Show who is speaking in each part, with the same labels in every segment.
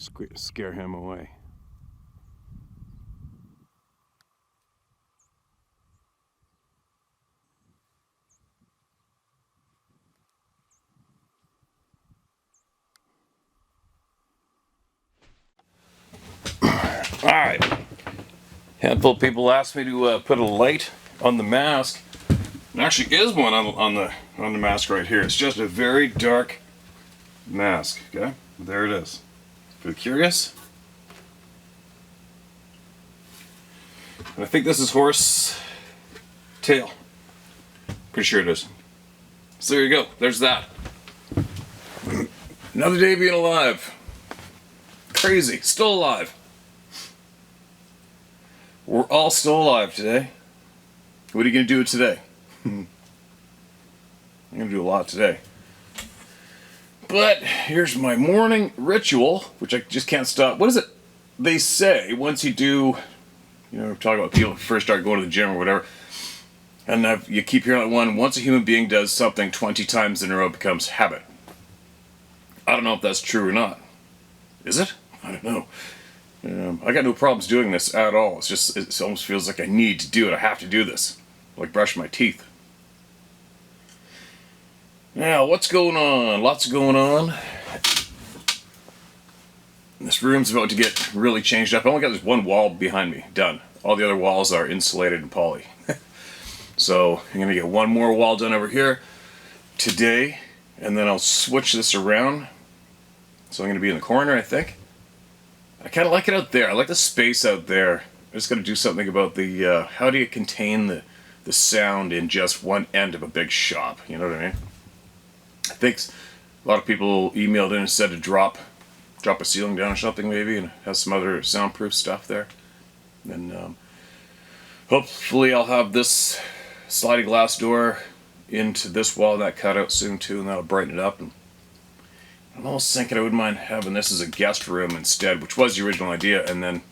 Speaker 1: scare him away. Alright. Handful of people asked me to put a light on the mask. There actually is one on the mask right here. It's just a very dark mask. Okay? There it is. Feel curious? And I think this is horse tail. Pretty sure it is. So there you go. There's that. Another day being alive. Crazy. Still alive. We're all still alive today. What are you going to do today? I'm going to do a lot today. But here's my morning ritual, which I just can't stop. What is it? They say once you do, we're talking about people who first start going to the gym or whatever, and you keep hearing that one, once a human being does something 20 times in a row, it becomes habit. I don't know if that's true or not. Is it? I don't know. I got no problems doing this at all. It's just, it almost feels like I need to do it. I have to do this. Like brushing my teeth. Now, what's going on? Lots going on. This room's about to get really changed up. I only got this one wall behind me. Done. All the other walls are insulated and poly. So, I'm going to get one more wall done over here today. And then I'll switch this around. So I'm going to be in the corner, I think. I kind of like it out there. I like the space out there. I just got to do something about the, how do you contain the sound in just one end of a big shop? You know what I mean? I think a lot of people emailed in and said to drop a ceiling down or something maybe, and have some other soundproof stuff there. And hopefully I'll have this sliding glass door into this wall that cut out soon too, and that'll brighten it up. And I'm almost thinking I wouldn't mind having this as a guest room instead, which was the original idea, and then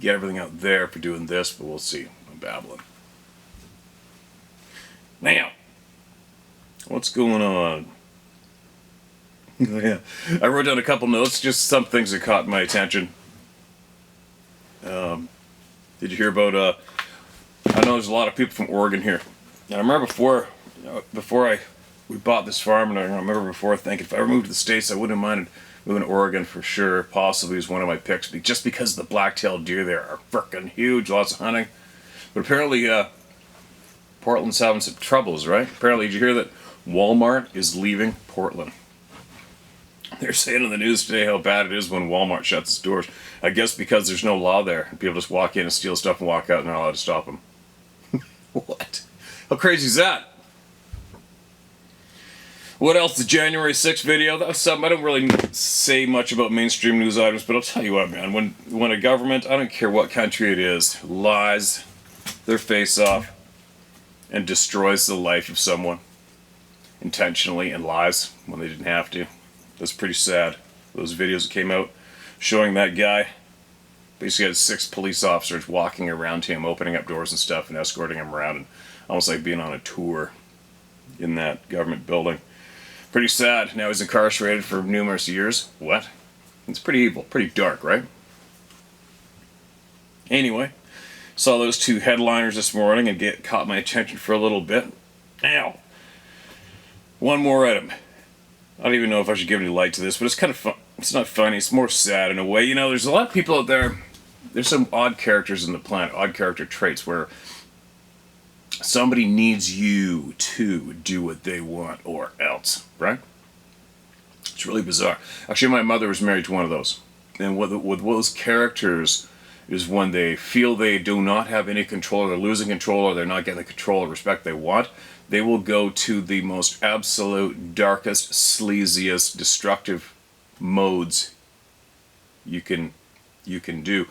Speaker 1: get everything out there for doing this, but we'll see. I'm babbling. Now, what's going on? Yeah, I wrote down a couple notes, just some things that caught my attention. Did you hear about, I know there's a lot of people from Oregon here. And I remember before we bought this farm, and I remember before thinking if I ever moved to the States, I wouldn't have minded moving to Oregon for sure. Possibly is one of my picks, just because the black-tailed deer there are frickin' huge, lots of hunting. But apparently, Portland's having some troubles, right? Apparently, did you hear that Walmart is leaving Portland? They're saying in the news today how bad it is when Walmart shuts its doors. I guess because there's no law there. And people just walk in and steal stuff and walk out and they're not allowed to stop them. What? How crazy is that? What else? The January 6th video. That was something. I don't really say much about mainstream news items, but I'll tell you what, man. When a government, I don't care what country it is, lies their face off and destroys the life of someone intentionally and lies when they didn't have to. That's pretty sad. Those videos that came out showing that guy basically had 6 police officers walking around him, opening up doors and stuff and escorting him around, and almost like being on a tour in that government building. Pretty sad. Now he's incarcerated for numerous years. What? It's pretty evil. Pretty dark, right? Anyway, saw those 2 headliners this morning and caught my attention for a little bit. Now, one more item. I don't even know if I should give any light to this, but it's kind of fun. It's not funny. It's more sad in a way. There's a lot of people out there. There's some odd characters in the planet, odd character traits where somebody needs you to do what they want or else, right? It's really bizarre. Actually, my mother was married to one of those. And with those characters is when they feel they do not have any control, or they're losing control, or they're not getting the control or respect they want, they will go to the most absolute, darkest, sleaziest, destructive modes you can do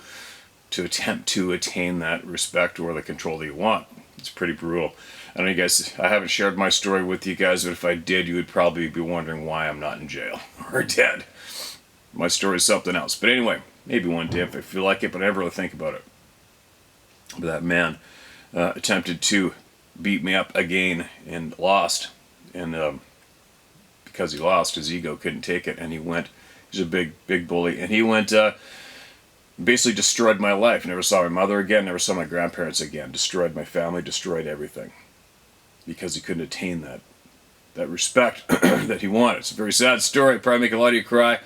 Speaker 1: to attempt to attain that respect or the control that you want. It's pretty brutal. I know you guys, I haven't shared my story with you guys, but if I did, you would probably be wondering why I'm not in jail or dead. My story is something else. But anyway, maybe one day if I feel like it, but I never really think about it. But that man attempted to beat me up again and lost. And because he lost, his ego couldn't take it, and he went He's a big bully. And he went, basically destroyed my life. Never saw my mother again, never saw my grandparents again. Destroyed my family, destroyed everything. Because he couldn't attain that respect that he wanted. It's a very sad story. Probably make a lot of you cry.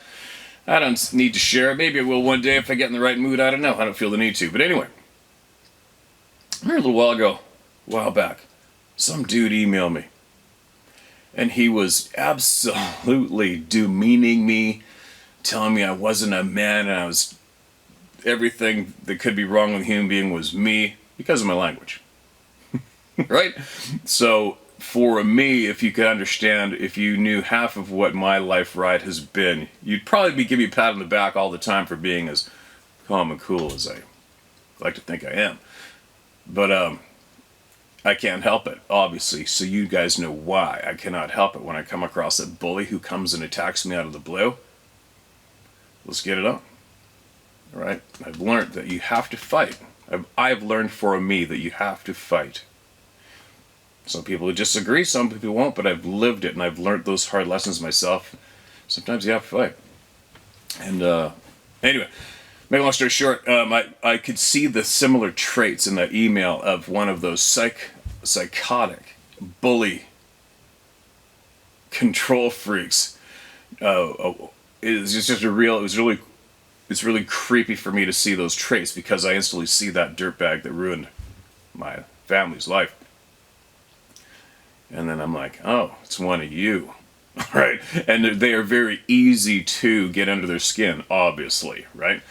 Speaker 1: I don't need to share it. Maybe I will one day if I get in the right mood. I don't know. I don't feel the need to. But anyway, I heard a while back, some dude emailed me. And he was absolutely demeaning me, telling me I wasn't a man, and I was everything that could be wrong with a human being was me because of my language. Right? So for me, if you could understand, if you knew half of what my life ride has been, you'd probably be giving me a pat on the back all the time for being as calm and cool as I like to think I am. But I can't help it, obviously, so you guys know why I cannot help it when I come across a bully who comes and attacks me out of the blue. Let's get it on. All right? I've learned that you have to fight. I've learned for me that you have to fight. Some people will disagree, some people won't, but I've lived it and I've learned those hard lessons myself. Sometimes you have to fight. And anyway, make a long story short, I could see the similar traits in that email of one of those psychotic, bully, control freaks. It's really creepy for me to see those traits because I instantly see that dirtbag that ruined my family's life. And then I'm like, oh, it's one of you. Right? And they are very easy to get under their skin, obviously, right?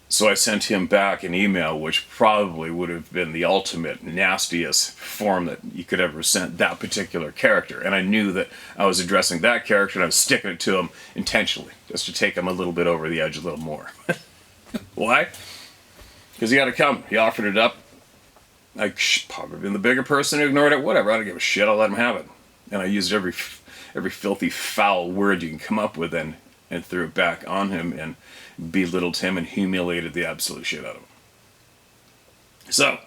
Speaker 1: So I sent him back an email, which probably would have been the ultimate nastiest form that you could ever send that particular character. And I knew that I was addressing that character and I was sticking it to him intentionally, just to take him a little bit over the edge a little more. Why? Because he had to come. He offered it up. I probably been the bigger person who ignored it. Whatever, I don't give a shit. I'll let him have it. And I used every filthy, foul word you can come up with and threw it back on him and belittled him and humiliated the absolute shit out of him. So,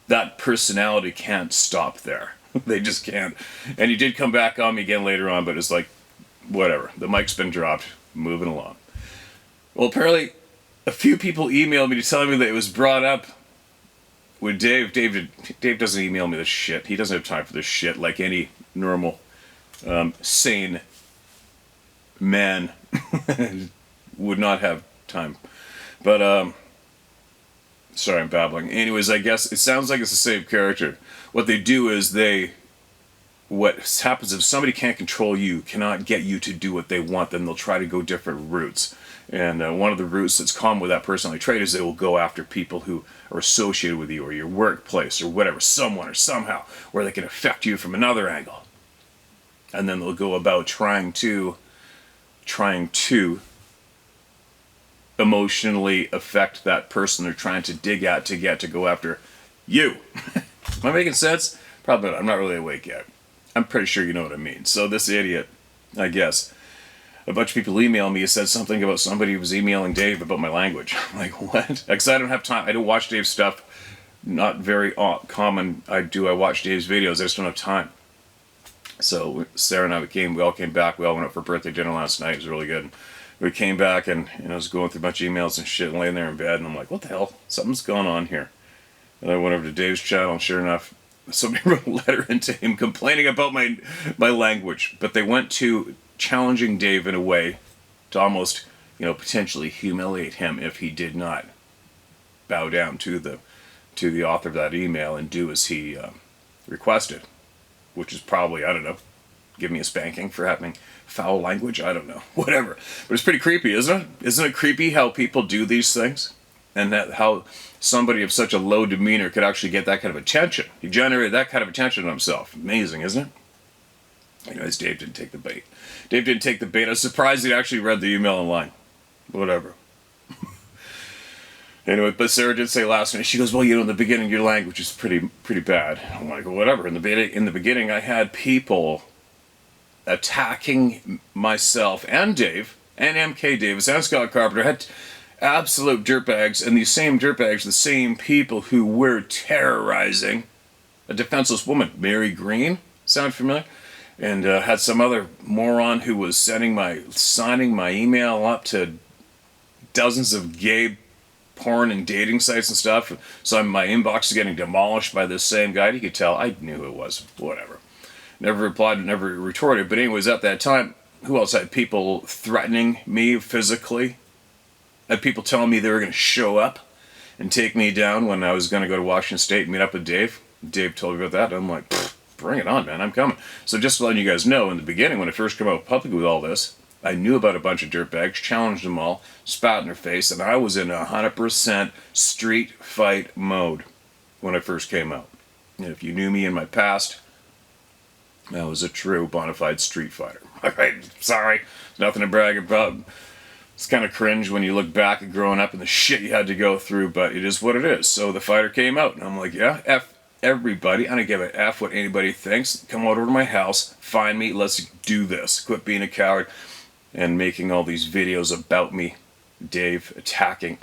Speaker 1: that personality can't stop there. They just can't. And he did come back on me again later on, but it's like, whatever. The mic's been dropped. Moving along. Well, apparently, a few people emailed me to tell me that it was brought up with Dave. Dave doesn't email me this shit. He doesn't have time for this shit like any normal, sane man would not have time. But, sorry, I'm babbling. Anyways, I guess it sounds like it's the same character. What they do is what happens if somebody can't control you, cannot get you to do what they want, then they'll try to go different routes. And one of the routes that's common with that personality trait is they will go after people who are associated with you or your workplace or whatever, someone or somehow, where they can affect you from another angle. And then they'll go about trying to emotionally affect that person they're trying to dig at to get to go after you. Am I making sense? Probably not. I'm not really awake yet. I'm pretty sure you know what I mean. So this idiot, I guess, a bunch of people email me. It said something about somebody who was emailing Dave about my language. I'm like, what? Because I don't have time. I don't watch Dave's stuff. Not very common. I watch Dave's videos. I just don't have time. So Sarah and I we all came back. We all went out for birthday dinner last night. It was really good. We came back and I was going through a bunch of emails and shit and laying there in bed. And I'm like, what the hell? Something's going on here. And I went over to Dave's channel and sure enough, somebody wrote a letter into him complaining about my language. But they went to challenging Dave in a way to almost, potentially humiliate him if he did not bow down to the author of that email and do as he requested, which is probably, I don't know, give me a spanking for having foul language. I don't know, whatever. But it's pretty creepy, isn't it? Isn't it creepy how people do these things, and that how somebody of such a low demeanor could actually get that kind of attention? He generated that kind of attention on himself. Amazing, isn't it? Anyways, Dave didn't take the bait. I was surprised he actually read the email online. Whatever. Anyway, but Sarah did say last night, she goes, well, in the beginning, your language is pretty bad. I'm like, whatever. In the beginning, I had people attacking myself and Dave, and MK Davis, and Scott Carpenter, had absolute dirtbags, and these same dirtbags, the same people who were terrorizing a defenseless woman. Mary Green, sound familiar? and had some other moron who was signing my email up to dozens of gay porn and dating sites and stuff. So my inbox is getting demolished by this same guy. You could tell I knew who it was. Whatever. Never replied, never retorted. But anyways, at that time, who else had people threatening me physically? Had people telling me they were going to show up and take me down when I was going to go to Washington State and meet up with Dave. Dave told me about that. And I'm like, bring it on, man. I'm coming. So just letting you guys know, in the beginning, when I first came out publicly with all this, I knew about a bunch of dirtbags, challenged them all, spat in their face, and I was in 100% street fight mode when I first came out. And if you knew me in my past, I was a true bona fide street fighter. Sorry, nothing to brag about. It's kind of cringe when you look back at growing up and the shit you had to go through, but it is what it is. So the fighter came out, and I'm like, yeah, F everybody. I don't give a F what anybody thinks. Come over to my house, find me, let's do this. Quit being a coward and making all these videos about me, Dave, attacking.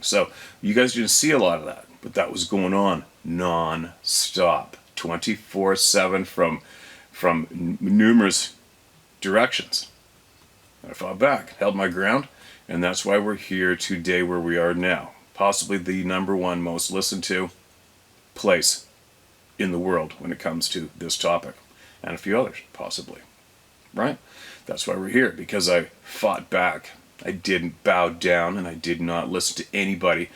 Speaker 1: So you guys didn't see a lot of that, but that was going on non-stop, 24/7 from numerous directions. I fought back, held my ground, and that's why we're here today where we are now. Possibly the #1 most listened to place in the world when it comes to this topic, and a few others, possibly. Right? That's why we're here, because I fought back. I didn't bow down, and I did not listen to anybody's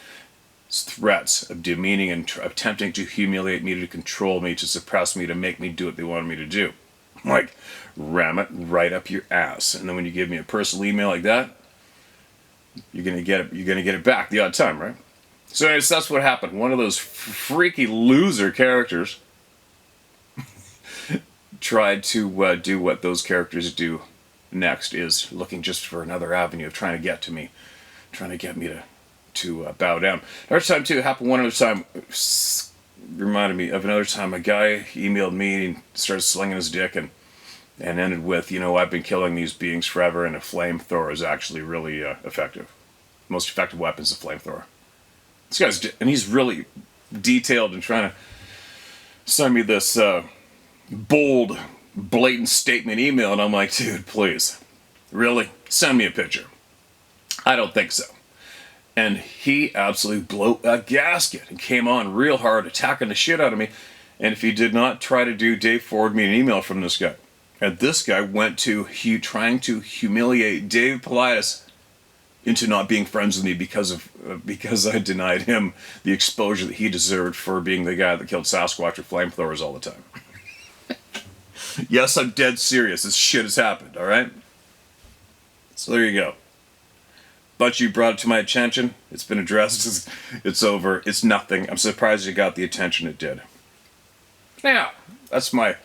Speaker 1: threats of demeaning and attempting to humiliate me, to control me, to suppress me, to make me do what they wanted me to do. Like, ram it right up your ass. And then when you give me a personal email like that, you're gonna get it back the odd time, right? So anyways, that's what happened. One of those freaky loser characters tried to do what those characters do next, is looking just for another avenue of trying to get to me, trying to get me to bow down. Another time too, it happened one other time, reminded me of another time. A guy emailed me and started slinging his dick and ended with, I've been killing these beings forever, and a flamethrower is actually really effective. Most effective weapon is a flamethrower. This guy's, and he's really detailed and trying to send me this bold, blatant statement email, and I'm like, dude, please, really? Send me a picture. I don't think so. And he absolutely blew a gasket and came on real hard, attacking the shit out of me. And if he did not try to do, Dave forwarded me an email from this guy. And this guy went to trying to humiliate Dave Politis into not being friends with me because I denied him the exposure that he deserved for being the guy that killed Sasquatch with flamethrowers all the time. Yes, I'm dead serious. This shit has happened, alright? So there you go. But you brought it to my attention. It's been addressed. It's over. It's nothing. I'm surprised it got the attention it did. Now, that's my...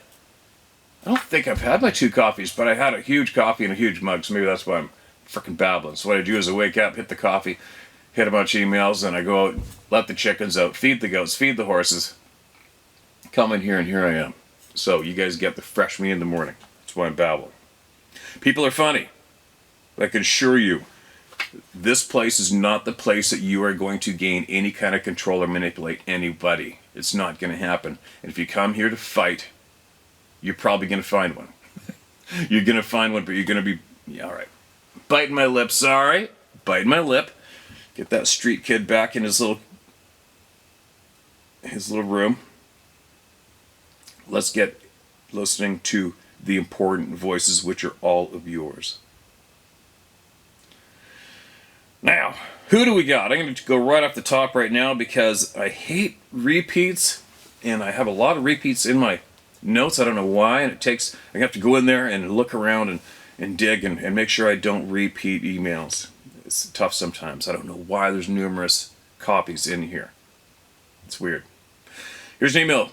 Speaker 1: I don't think I've had my 2 coffees, but I had a huge coffee and a huge mug, so maybe that's why I'm freaking babbling. So what I do is I wake up, hit the coffee, hit a bunch of emails, and I go out, let the chickens out, feed the goats, feed the horses, come in here, and here I am. So you guys get the fresh me in the morning. That's why I'm babbling. People are funny. I can assure you, this place is not the place that you are going to gain any kind of control or manipulate anybody. It's not going to happen. And if you come here to fight, you're probably going to find one. You're going to find one, but you're going to be... Yeah, all right. Biting my lip, sorry. Biting my lip. Get that street kid back in his little room. Let's get listening to the important voices, which are all of yours. Now, who do we got? I'm going to go right off the top right now because I hate repeats, and I have a lot of repeats in my notes. I don't know why, and I have to go in there and look around and dig and make sure I don't repeat emails. It's tough sometimes. I don't know why there's numerous copies in here. It's weird. Here's an email.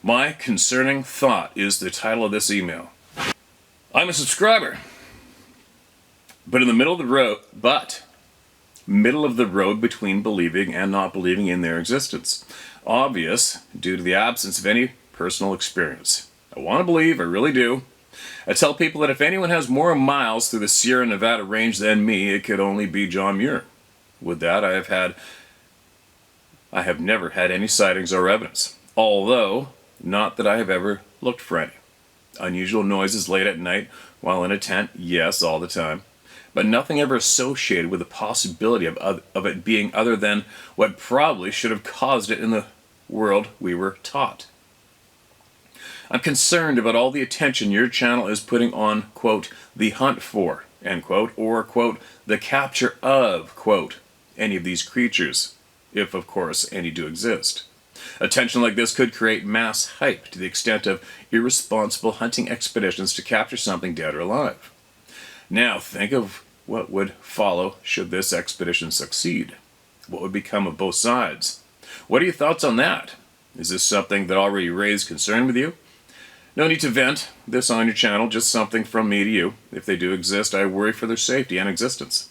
Speaker 1: My concerning thought is the title of this email. I'm a subscriber, but in the middle of the road between believing and not believing in their existence. Obvious due to the absence of any personal experience. I want to believe, I really do. I tell people that if anyone has more miles through the Sierra Nevada range than me, it could only be John Muir. With that, I have never had any sightings or evidence. Although, not that I have ever looked for any. Unusual noises late at night while in a tent, yes, all the time. But nothing ever associated with the possibility of it being other than what probably should have caused it in the world we were taught. I'm concerned about all the attention your channel is putting on, quote, the hunt for, end quote, or, quote, the capture of, quote, any of these creatures, if, of course, any do exist. Attention like this could create mass hype to the extent of irresponsible hunting expeditions to capture something dead or alive. Now, think of what would follow should this expedition succeed. What would become of both sides? What are your thoughts on that? Is this something that already raised concern with you? No need to vent this on your channel, just something from me to you. If they do exist, I worry for their safety and existence.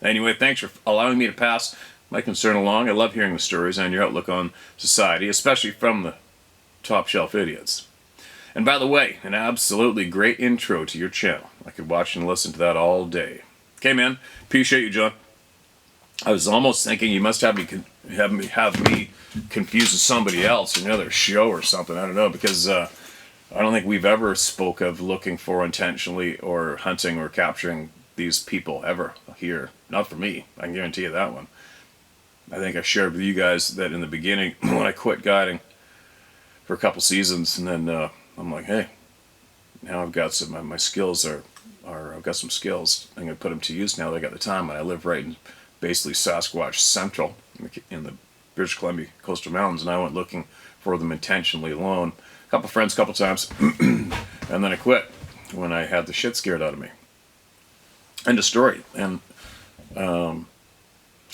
Speaker 1: Anyway, thanks for allowing me to pass my concern along. I love hearing the stories and your outlook on society, especially from the top shelf idiots. And by the way, an absolutely great intro to your channel. I could watch and listen to that all day. Okay, man. Appreciate you, John. I was almost thinking you must have me confused with somebody else, another show or something. I don't know, because I don't think we've ever spoke of looking for intentionally or hunting or capturing these people ever here. Not for me. I can guarantee you that one. I think I shared with you guys that in the beginning when I quit guiding for a couple seasons, and then I'm like, hey, now I've got some my skills I've got some skills. I'm gonna put them to use now that I got the time. And I live right in basically Sasquatch Central in the British Columbia coastal mountains, and I went looking for them intentionally alone. A couple friends, a couple times, and then I quit when I had the shit scared out of me. End of story. And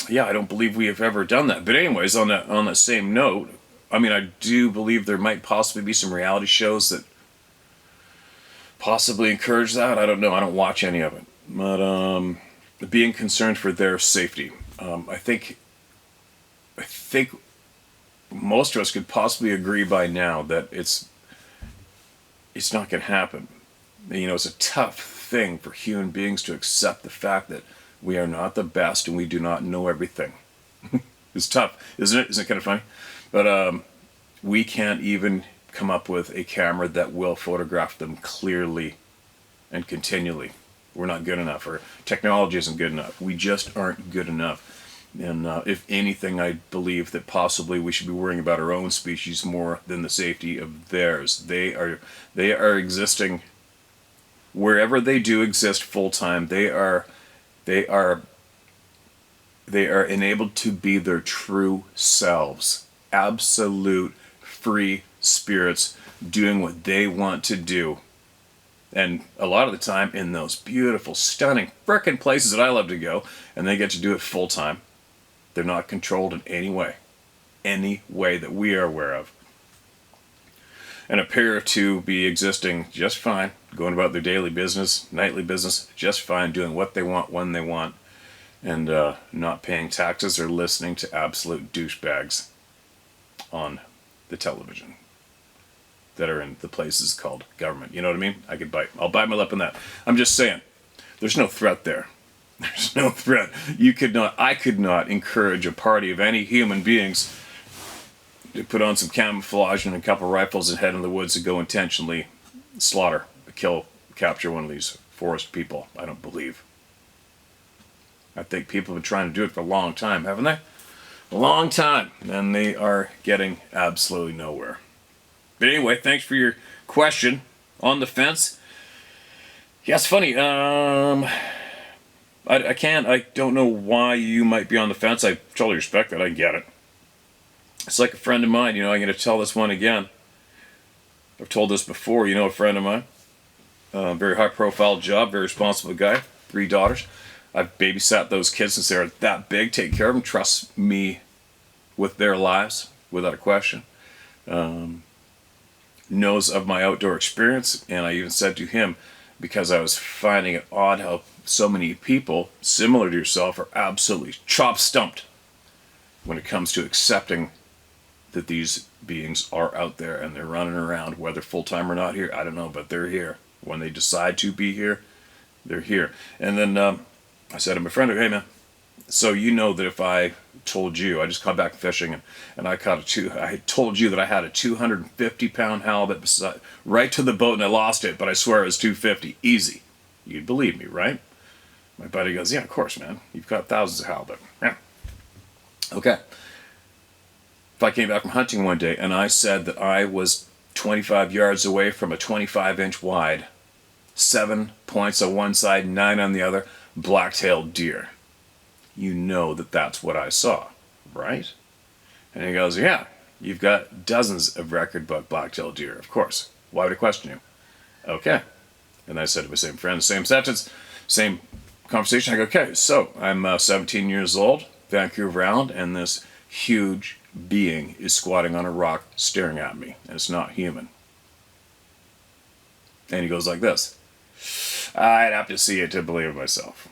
Speaker 1: yeah, I don't believe we have ever done that. But anyways, on that same note, I mean, I do believe there might possibly be some reality shows that possibly encourage that. I don't know. I don't watch any of it. But being concerned for their safety, I think most of us could possibly agree by now that it's not going to happen. You know, it's a tough thing for human beings to accept the fact that we are not the best and we do not know everything. It's tough, isn't it? Isn't it kind of funny? But we can't even come up with a camera that will photograph them clearly and continually. We're not good enough, or technology isn't good enough. We just aren't good enough. And if anything, I believe that possibly we should be worrying about our own species more than the safety of theirs. They are existing wherever they do exist full time. They are enabled to be their true selves. Absolute free spirits doing what they want to do. And a lot of the time in those beautiful, stunning, frickin' places that I love to go, and they get to do it full time. They're not controlled in any way that we are aware of, and appear to be existing just fine, going about their daily business, nightly business, just fine, doing what they want, when they want, and not paying taxes or listening to absolute douchebags on the television that are in the places called government. You know what I mean? I'll bite my lip on that. I'm just saying, there's no threat there. There's no threat. I could not encourage a party of any human beings to put on some camouflage and a couple rifles and head in the woods to go intentionally slaughter, capture one of these forest people. I don't believe. I think people have been trying to do it for a long time, haven't they? A long time. And they are getting absolutely nowhere. But anyway, thanks for your question on the fence. Yeah, it's funny. I don't know why you might be on the fence. I totally respect that. I get it. It's like a friend of mine, I'm going to tell this one again. I've told this before, a friend of mine. Very high profile job, very responsible guy, 3 daughters. I've babysat those kids since they're that big, take care of them, trust me with their lives, without a question. Knows of my outdoor experience, and I even said to him, because I was finding it odd how so many people similar to yourself are absolutely chop-stumped when it comes to accepting that these beings are out there and they're running around, whether full-time or not here, I don't know, but they're here. When they decide to be here, they're here. And then I said to my friend, hey man, So you know that if I told you, I just got back fishing and I I told you that I had a 250-pound halibut right to the boat and I lost it, but I swear it was 250, easy. You'd believe me, right? My buddy goes, yeah, of course, man. You've caught thousands of halibut. Yeah. Okay. If I came back from hunting one day and I said that I was 25 yards away from a 25-inch wide, 7 points on one side, 9 on the other, black-tailed deer, you know that that's what I saw, right? And he goes, yeah, you've got dozens of record-book black-tailed deer, of course. Why would I question you? Okay. And I said to my same friend, same sentence, same conversation. I go, okay, so I'm 17 years old, Vancouver Island, and this huge being is squatting on a rock staring at me, and it's not human. And he goes like this, I'd have to see it to believe it myself.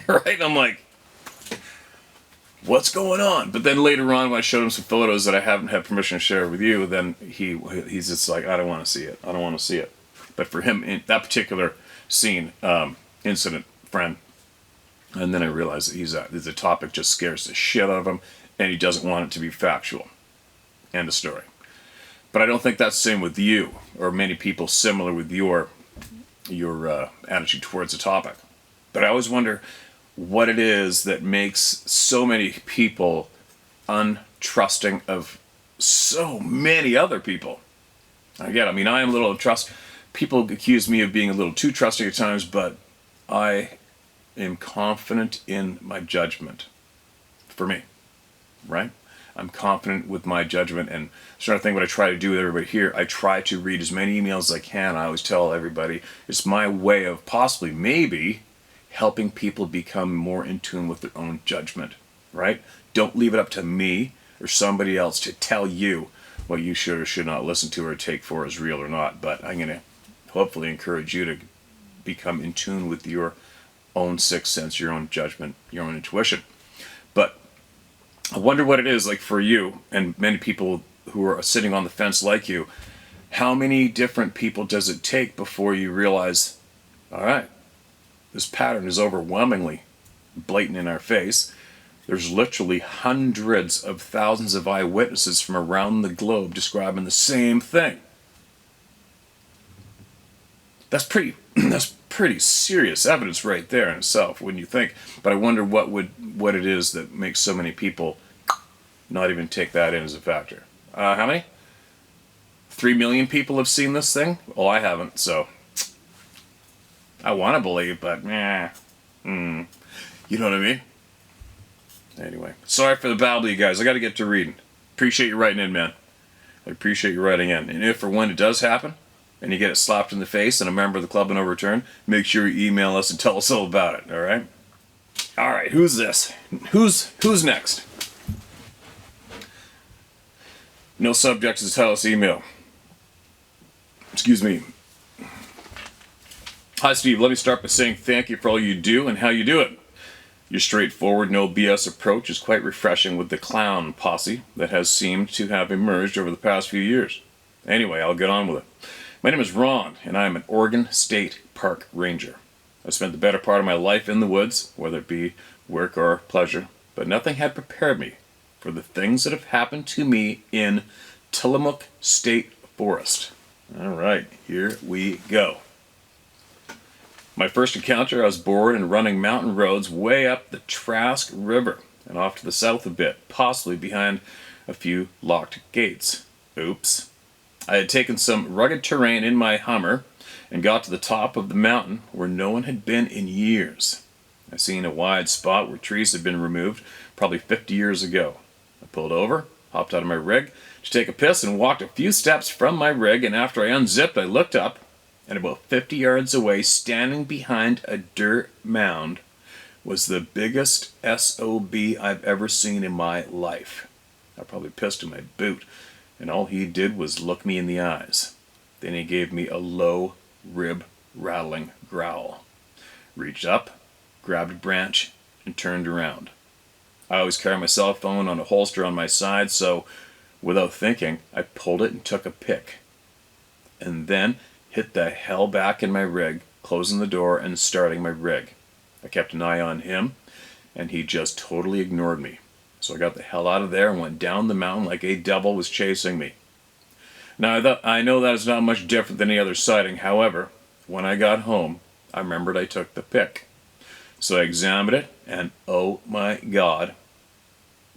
Speaker 1: Right? I'm like, what's going on? But then later on, when I showed him some photos that I haven't had permission to share with you, then he's just like, I don't want to see it. I don't want to see it. But for him, in that particular scene, incident, friend, and then I realized that the topic just scares the shit out of him, and he doesn't want it to be factual. End of story. But I don't think that's the same with you, or many people similar with your attitude towards the topic. But I always wonder what it is that makes so many people untrusting of so many other people. Again, I mean, I am a little trust. People accuse me of being a little too trusting at times, but I am confident in my judgment. For me, right? I'm confident with my judgment, and sort of thing. What I try to do with everybody here, I try to read as many emails as I can. I always tell everybody it's my way of possibly, maybe, helping people become more in tune with their own judgment, right? Don't leave it up to me or somebody else to tell you what you should or should not listen to or take for as real or not. But I'm going to hopefully encourage you to become in tune with your own sixth sense, your own judgment, your own intuition. But I wonder what it is like for you and many people who are sitting on the fence like you. How many different people does it take before you realize, all right, this pattern is overwhelmingly blatant in our face. There's literally hundreds of thousands of eyewitnesses from around the globe describing the same thing. That's pretty serious evidence right there in itself, wouldn't you think? But I wonder what it is that makes so many people not even take that in as a factor. How many? 3 million people have seen this thing? Well, I haven't, so I want to believe, but you know what I mean? Anyway, sorry for the babble, you guys. I got to get to reading. Appreciate you writing in, man. I appreciate you writing in. And if or when it does happen, and you get it slapped in the face and a member of the club and no return, make sure you email us and tell us all about it, all right? All right, who's this? Who's next? No subjects to tell us email. Excuse me. Hi, Steve. Let me start by saying thank you for all you do and how you do it. Your straightforward, no BS approach is quite refreshing with the clown posse that has seemed to have emerged over the past few years. Anyway, I'll get on with it. My name is Ron, and I am an Oregon State Park Ranger. I've spent the better part of my life in the woods, whether it be work or pleasure, but nothing had prepared me for the things that have happened to me in Tillamook State Forest. All right, here we go. My first encounter, I was bored and running mountain roads way up the Trask River and off to the south a bit, possibly behind a few locked gates. Oops. I had taken some rugged terrain in my Hummer and got to the top of the mountain where no one had been in years. I seen a wide spot where trees had been removed probably 50 years ago. I pulled over, hopped out of my rig to take a piss and walked a few steps from my rig, and after I unzipped, I looked up, and about 50 yards away, standing behind a dirt mound, was the biggest SOB I've ever seen in my life. I probably pissed in my boot, and all he did was look me in the eyes. Then he gave me a low, rib-rattling growl, reached up, grabbed a branch, and turned around. I always carry my cell phone on a holster on my side, so without thinking, I pulled it and took a pic. And then hit the hell back in my rig, closing the door and starting my rig. I kept an eye on him, and he just totally ignored me. So I got the hell out of there and went down the mountain like a devil was chasing me. Now, I know that is not much different than any other sighting. However, when I got home, I remembered I took the pic. So I examined it, and oh my God,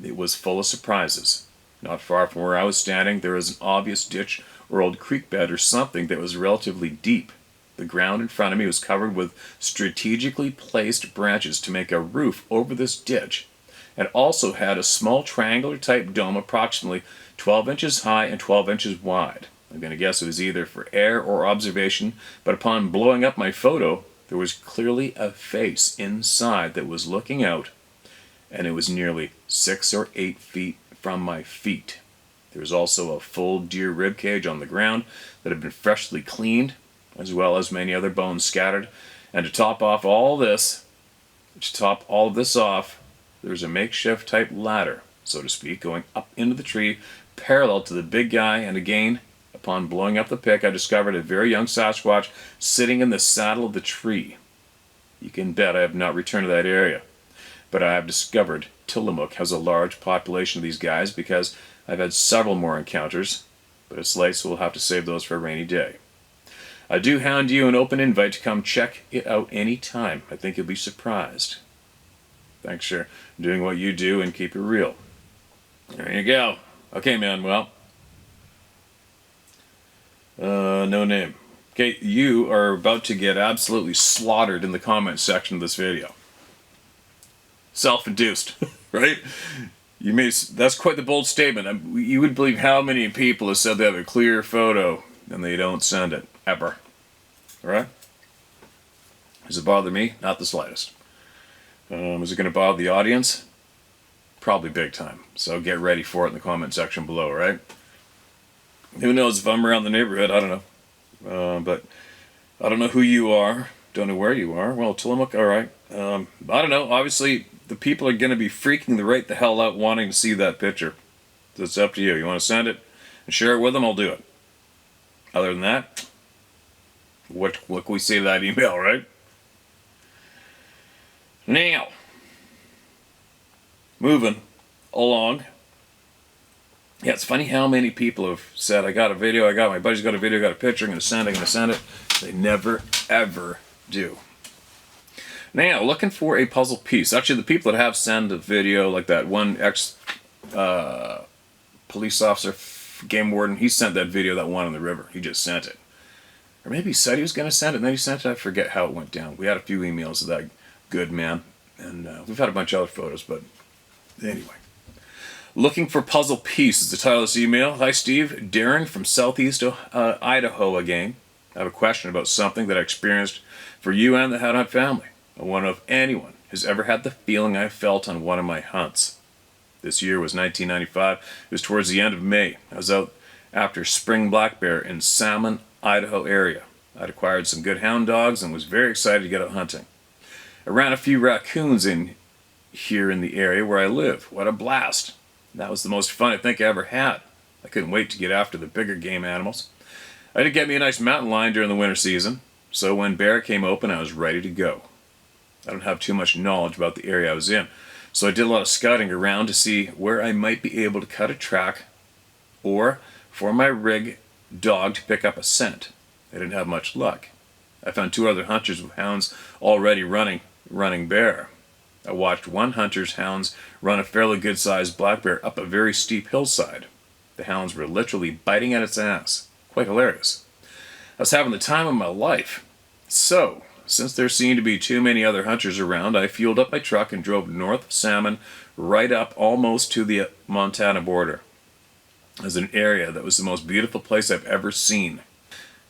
Speaker 1: it was full of surprises. Not far from where I was standing, there was an obvious ditch or old creek bed or something that was relatively deep. The ground in front of me was covered with strategically placed branches to make a roof over this ditch, and also had a small triangular type dome approximately 12 inches high and 12 inches wide. I'm going to guess it was either for air or observation, but upon blowing up my photo, there was clearly a face inside that was looking out, and it was nearly 6 or 8 feet from my feet. There was also a full deer rib cage on the ground that had been freshly cleaned, as well as many other bones scattered. And to top all of this off, there's a makeshift type ladder, so to speak, going up into the tree, parallel to the big guy. And again, upon blowing up the pic, I discovered a very young Sasquatch sitting in the saddle of the tree. You can bet I have not returned to that area, but I have discovered Tillamook has a large population of these guys because I've had several more encounters, but it's late, so we'll have to save those for a rainy day. I do hand you an open invite to come check it out any time. I think you'll be surprised. Thanks for doing what you do and keep it real. There you go. Okay, man, well. No name. Okay, you are about to get absolutely slaughtered in the comment section of this video. Self-induced, right? That's quite the bold statement. You would believe how many people have said they have a clear photo and they don't send it, ever. Alright? Does it bother me? Not the slightest. Is it going to bother the audience? Probably big time. So get ready for it in the comment section below, right? Who knows if I'm around the neighborhood, I don't know. But I don't know who you are. Don't know where you are. Well, Tillamook, alright. I don't know. Obviously, the people are going to be freaking the hell out wanting to see that picture. So it's up to you. You want to send it and share it with them, I'll do it. Other than that, what can we say to that email, right? Now, moving along. Yeah, it's funny how many people have said, my buddy's got a video, I got a picture, I'm going to send it. They never, ever do. Now, looking for a puzzle piece. Actually, the people that have sent a video, like that one police officer, game warden, he sent that video, that one on the river. He just sent it. Or maybe he said he was going to send it, and then he sent it. I forget how it went down. We had a few emails of that good man, and we've had a bunch of other photos, but anyway. Looking for puzzle piece is the title of this email. Hi, Steve. Darren from Southeast Idaho again. I have a question about something that I experienced for you and the Head Hunt family. I wonder if anyone has ever had the feeling I felt on one of my hunts. This year was 1995. It was towards the end of May. I was out after spring black bear in Salmon, Idaho area. I'd acquired some good hound dogs and was very excited to get out hunting. I ran a few raccoons in here in the area where I live. What a blast. That was the most fun I think I ever had. I couldn't wait to get after the bigger game animals. I did get me a nice mountain lion during the winter season, so when bear came open I was ready to go. I don't have too much knowledge about the area I was in, so I did a lot of scouting around to see where I might be able to cut a track or for my rig dog to pick up a scent. I didn't have much luck. I found 2 other hunters with hounds already running bear. I watched one hunter's hounds run a fairly good-sized black bear up a very steep hillside. The hounds were literally biting at its ass. Quite hilarious. I was having the time of my life. So, since there seemed to be too many other hunters around, I fueled up my truck and drove north of Salmon right up almost to the Montana border. It was an area that was the most beautiful place I've ever seen.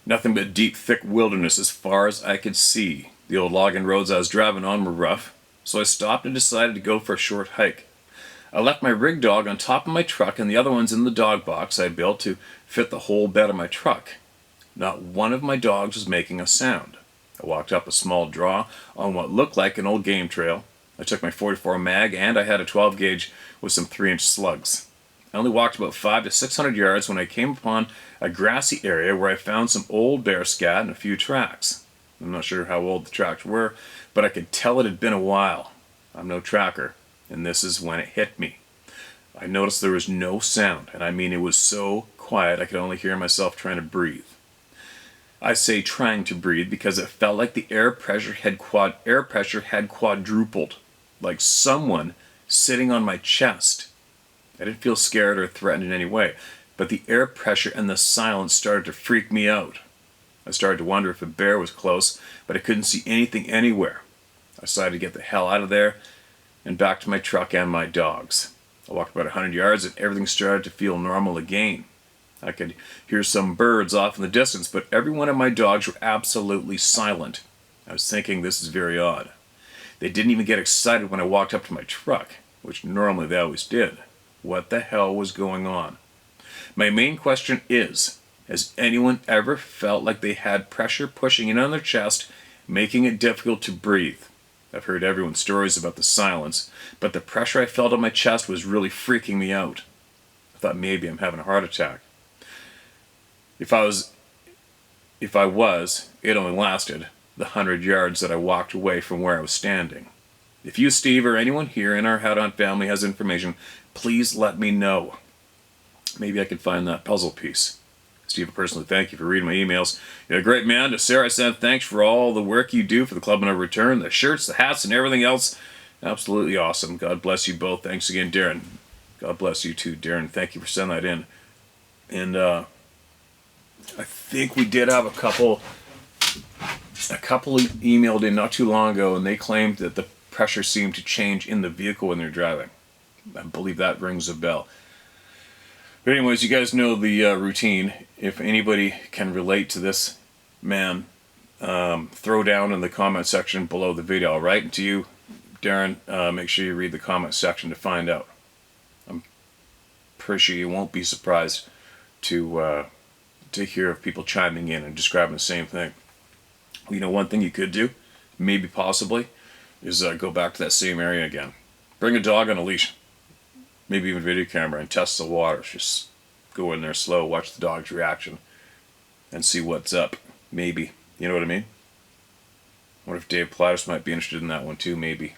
Speaker 1: Nothing but deep, thick wilderness as far as I could see. The old logging roads I was driving on were rough, so I stopped and decided to go for a short hike. I left my rig dog on top of my truck and the other ones in the dog box I built to fit the whole bed of my truck. Not one of my dogs was making a sound. I walked up a small draw on what looked like an old game trail. I took my 44 mag and I had a 12 gauge with some 3-inch slugs. I only walked about 500 to 600 yards when I came upon a grassy area where I found some old bear scat and a few tracks. I'm not sure how old the tracks were, but I could tell it had been a while. I'm no tracker, and this is when it hit me. I noticed there was no sound, and I mean it was so quiet I could only hear myself trying to breathe. I say trying to breathe because it felt like the air pressure had quadrupled, like someone sitting on my chest. I didn't feel scared or threatened in any way, but the air pressure and the silence started to freak me out. I started to wonder if a bear was close, but I couldn't see anything anywhere. I decided to get the hell out of there and back to my truck and my dogs. I walked about 100 yards and everything started to feel normal again. I could hear some birds off in the distance, but every one of my dogs were absolutely silent. I was thinking, this is very odd. They didn't even get excited when I walked up to my truck, which normally they always did. What the hell was going on? My main question is, has anyone ever felt like they had pressure pushing in on their chest, making it difficult to breathe? I've heard everyone's stories about the silence, but the pressure I felt on my chest was really freaking me out. I thought maybe I'm having a heart attack. If I was, it only lasted the 100 yards that I walked away from where I was standing. If you, Steve, or anyone here in our Head On family has information, please let me know. Maybe I can find that puzzle piece. Steve, I personally thank you for reading my emails. You're a great man. To Sarah, I send thanks for all the work you do for the Club No Return, the shirts, the hats, and everything else. Absolutely awesome. God bless you both. Thanks again, Darren. God bless you too, Darren. Thank you for sending that in. And I think we did have a couple emailed in not too long ago, and they claimed that the pressure seemed to change in the vehicle when they're driving. I believe that rings a bell. But anyways, you guys know the routine. If anybody can relate to this man, throw down in the comment section below the video. I'll write to you, Darren. Make sure you read the comment section to find out. I'm pretty sure you won't be surprised to hear of people chiming in and describing the same thing. You know, one thing you could do, maybe possibly, is go back to that same area again. Bring a dog on a leash. Maybe even video camera, and test the waters. Just go in there slow, watch the dog's reaction, and see what's up. Maybe. You know what I mean? I wonder if Dave Platters might be interested in that one too, maybe.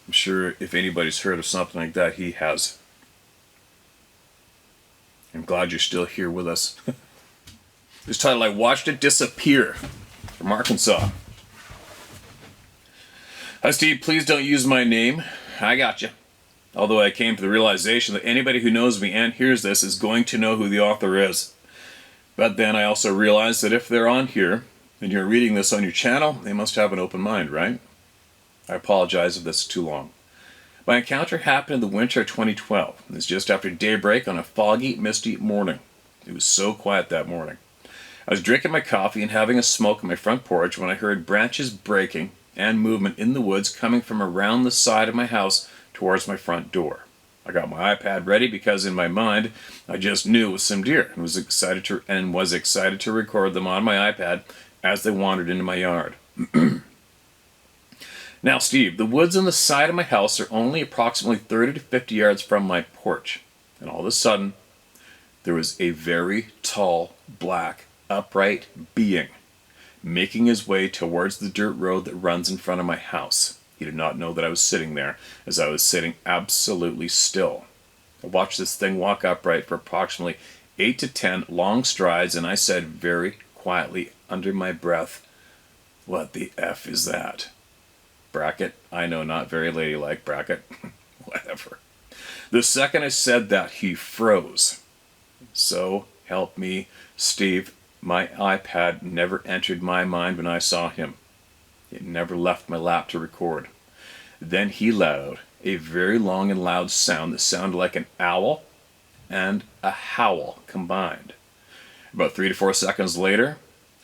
Speaker 1: I'm sure if anybody's heard of something like that, he has. I'm glad you're still here with us. This title, I Watched It Disappear, from Arkansas. Hi Steve, please don't use my name. I got you. Although I came to the realization that anybody who knows me and hears this is going to know who the author is. But then I also realized that if they're on here and you're reading this on your channel, they must have an open mind, right? I apologize if this is too long. My encounter happened in the winter of 2012. It was just after daybreak on a foggy, misty morning. It was so quiet that morning. I was drinking my coffee and having a smoke on my front porch when I heard branches breaking and movement in the woods coming from around the side of my house towards my front door. I got my iPad ready because in my mind I just knew it was some deer and was excited to record them on my iPad as they wandered into my yard. Now Steve, the woods on the side of my house are only approximately 30 to 50 yards from my porch, and all of a sudden there was a very tall, black, upright being making his way towards the dirt road that runs in front of my house. He did not know that I was sitting there, as I was sitting absolutely still. I watched this thing walk upright for approximately 8 to 10 long strides, and I said very quietly under my breath, "What the F is that?" Bracket, I know, not very ladylike, bracket, whatever. The second I said that, he froze. So help me, Steve, my iPad never entered my mind when I saw him. It never left my lap to record. Then he let out a very long and loud sound that sounded like an owl and a howl combined. About 3 to 4 seconds later,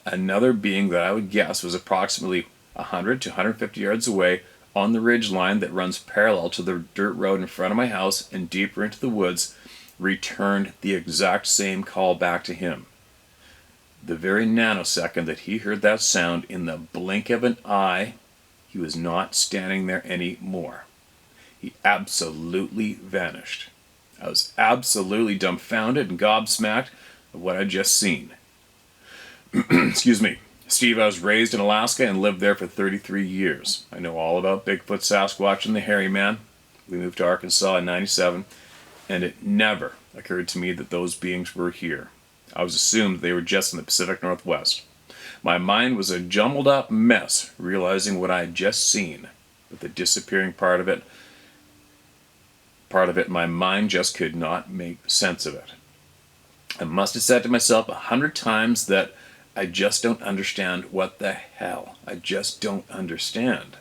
Speaker 1: another being that I would guess was approximately 100 to 150 yards away on the ridge line that runs parallel to the dirt road in front of my house and deeper into the woods, returned the exact same call back to him. The very nanosecond that he heard that sound, in the blink of an eye, he was not standing there anymore. He absolutely vanished. I was absolutely dumbfounded and gobsmacked of what I'd just seen. Excuse me. Steve, I was raised in Alaska and lived there for 33 years. I know all about Bigfoot, Sasquatch, and the Hairy Man. We moved to Arkansas in '97, and it never occurred to me that those beings were here. I was assumed they were just in the Pacific Northwest. My mind was a jumbled up mess, realizing what I had just seen. But the disappearing part of it, my mind just could not make sense of it. I must have said to myself 100 times that I just don't understand what the hell. I just don't understand.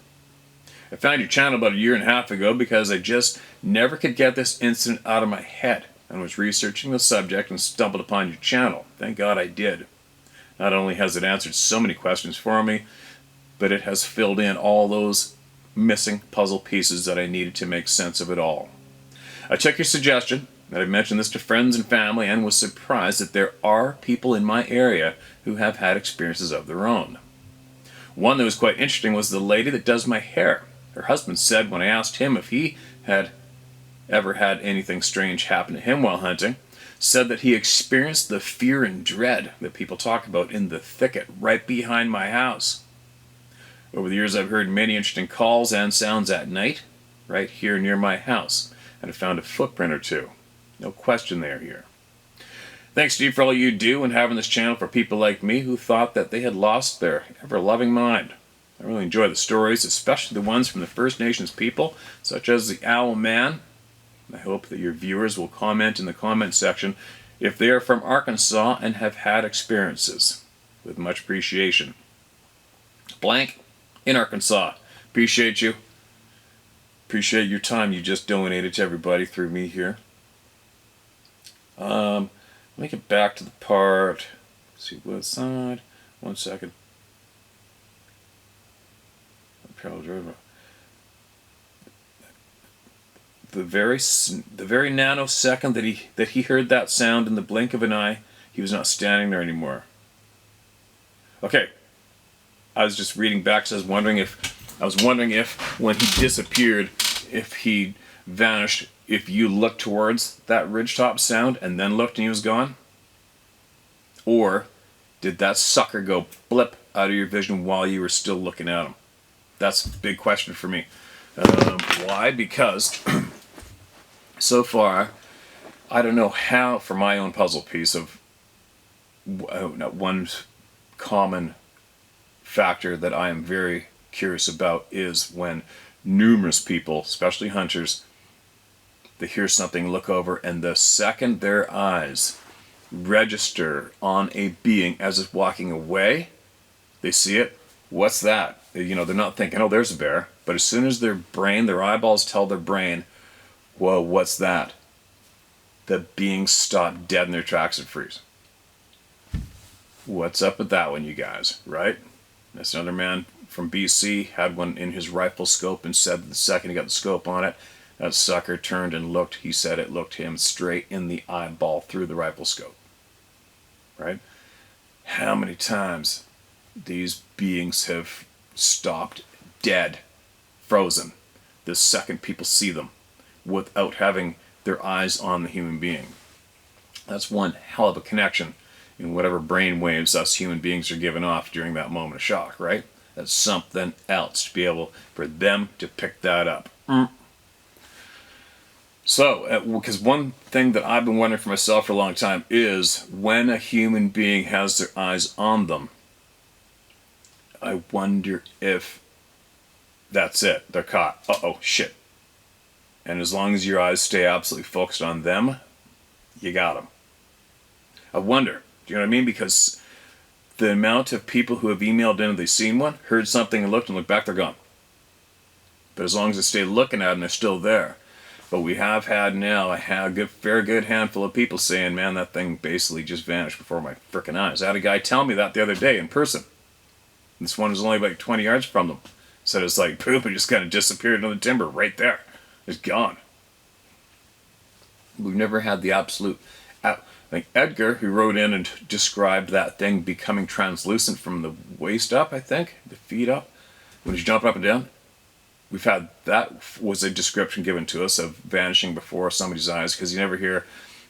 Speaker 1: I found your channel about 1.5 years ago because I just never could get this incident out of my head and was researching the subject and stumbled upon your channel. Thank God I did. Not only has it answered so many questions for me, but it has filled in all those missing puzzle pieces that I needed to make sense of it all. I took your suggestion, and I've mentioned this to friends and family, and was surprised that there are people in my area who have had experiences of their own. One that was quite interesting was the lady that does my hair. Her husband said when I asked him if he had ever had anything strange happen to him while hunting, said that he experienced the fear and dread that people talk about in the thicket right behind my house. Over the years I've heard many interesting calls and sounds at night right here near my house, and have found a footprint or two. No question they are here. Thanks, Steve, for all you do and having this channel for people like me who thought that they had lost their ever-loving mind. I really enjoy the stories, especially the ones from the First Nations people, such as the Owl Man. I hope that your viewers will comment in the comment section if they are from Arkansas and have had experiences. With much appreciation. Blank in Arkansas. Appreciate you. Appreciate your time you just donated to everybody through me here. Let me get back to the part. Let's see what side. 1 second. The very nanosecond that he heard that sound in the blink of an eye, he was not standing there anymore. Okay, I was just reading back, so I was wondering if when he disappeared, if he vanished, if you looked towards that ridgetop sound and then looked and he was gone, or did that sucker go blip out of your vision while you were still looking at him? That's a big question for me. Why? Because so far, I don't know how, for my own puzzle piece of one common factor that I am very curious about is when numerous people, especially hunters, they hear something, look over, and the second their eyes register on a being as it's walking away, they see it. What's that? You know, they're not thinking, oh, there's a bear. But as soon as their eyeballs tell their brain, whoa, what's that? The beings stop dead in their tracks and freeze. What's up with that one, you guys, right? That's another man from BC, had one in his rifle scope and said that the second he got the scope on it, that sucker turned and looked, he said it looked him straight in the eyeball through the rifle scope. Right? How many times these beings have stopped dead, frozen, the second people see them, without having their eyes on the human being. That's one hell of a connection in whatever brain waves us human beings are giving off during that moment of shock, right? That's something else to be able for them to pick that up. So, because one thing that I've been wondering for myself for a long time is when a human being has their eyes on them, I wonder if that's it. They're caught. Uh-oh, shit. And as long as your eyes stay absolutely focused on them, you got them. I wonder, do you know what I mean? Because the amount of people who have emailed in and they've seen one, heard something and looked back, they're gone. But as long as they stay looking at them, they're still there. But we have had now a very good handful of people saying, man, that thing basically just vanished before my frickin' eyes. I had a guy tell me that the other day in person. This one was only like 20 yards from them. Said it's like poop, and just kind of disappeared into the timber right there. It's gone. We've never had the absolute... Like Edgar, who wrote in and described that thing becoming translucent from the waist up, I think, the feet up, when he's jumping up and down. We've had, that was a description given to us of vanishing before somebody's eyes, because you never hear,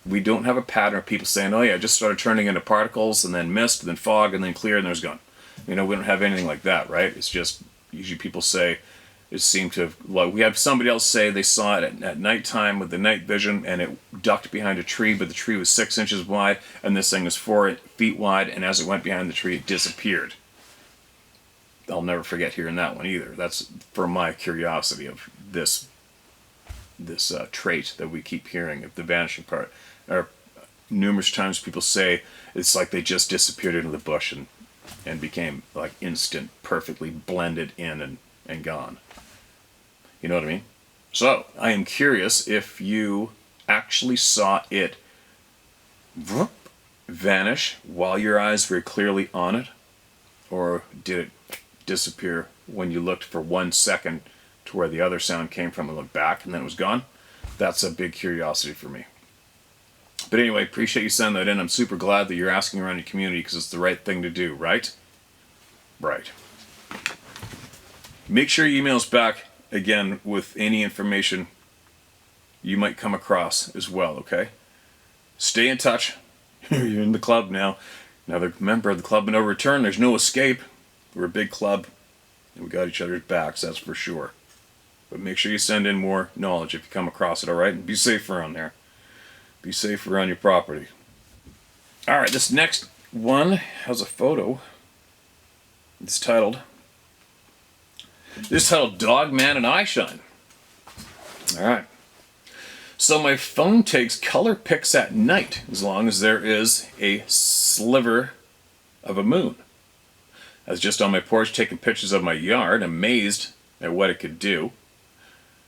Speaker 1: we don't have a pattern of people saying, oh yeah, it just started turning into particles, and then mist, and then fog, and then clear, and there's gone. We don't have anything like that, right? It's just, usually people say, it seemed to have, like, we have somebody else say they saw it at nighttime with the night vision, and it ducked behind a tree, but the tree was 6 inches wide, and this thing was 4 feet wide, and as it went behind the tree, it disappeared. I'll never forget hearing that one either. That's for my curiosity of this trait that we keep hearing of the vanishing part. Or numerous times people say it's like they just disappeared into the bush and became like instant, perfectly blended in and gone. You know what I mean? So, I am curious if you actually saw it vanish while your eyes were clearly on it, or did it disappear when you looked for 1 second to where the other sound came from and looked back and then it was gone? That's a big curiosity for me. But anyway, appreciate you sending that in. I'm super glad that you're asking around your community because it's the right thing to do, right? Right. Make sure you email us back again with any information you might come across as well, okay? Stay in touch. You're in the club now. Another member of the club and no return. There's no escape. We're a big club and we got each other's backs, that's for sure. But make sure you send in more knowledge if you come across it, alright? And be safe around there. Be safe around your property. Alright, this next one has a photo. It's titled Dogman and Eye Shine. Alright. So my phone takes color pics at night as long as there is a sliver of a moon. I was just on my porch taking pictures of my yard, amazed at what it could do.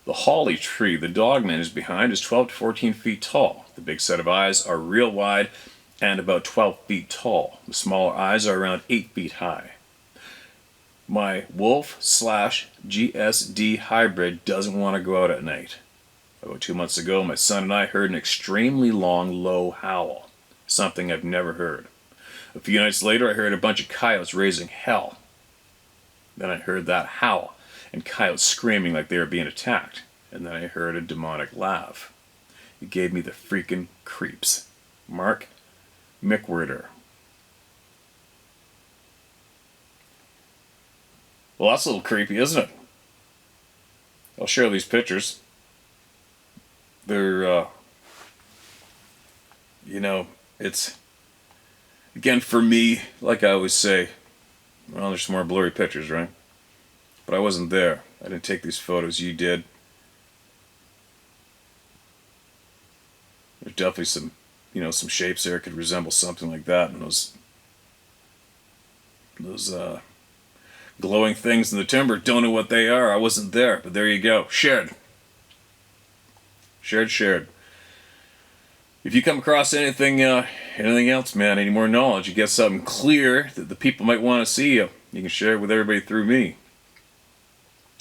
Speaker 1: The holly tree the Dogman is behind is 12 to 14 feet tall. The big set of eyes are real wide and about 12 feet tall. The smaller eyes are around 8 feet high. My wolf/GSD hybrid doesn't want to go out at night. About 2 months ago, my son and I heard an extremely long, low howl. Something I've never heard. A few nights later, I heard a bunch of coyotes raising hell. Then I heard that howl and coyotes screaming like they were being attacked. And then I heard a demonic laugh. It gave me the freaking creeps. Mark McWhirter. Well, that's a little creepy, isn't it? I'll share these pictures. They're, it's, again, for me, like I always say, well, there's some more blurry pictures, right? But I wasn't there. I didn't take these photos. You did. There's definitely some shapes there could resemble something like that. And those glowing things in the timber, don't know what they are. I wasn't there, but there you go. Shared. Shared. If you come across anything else, man, any more knowledge, you get something clear that the people might want to see, you can share it with everybody through me.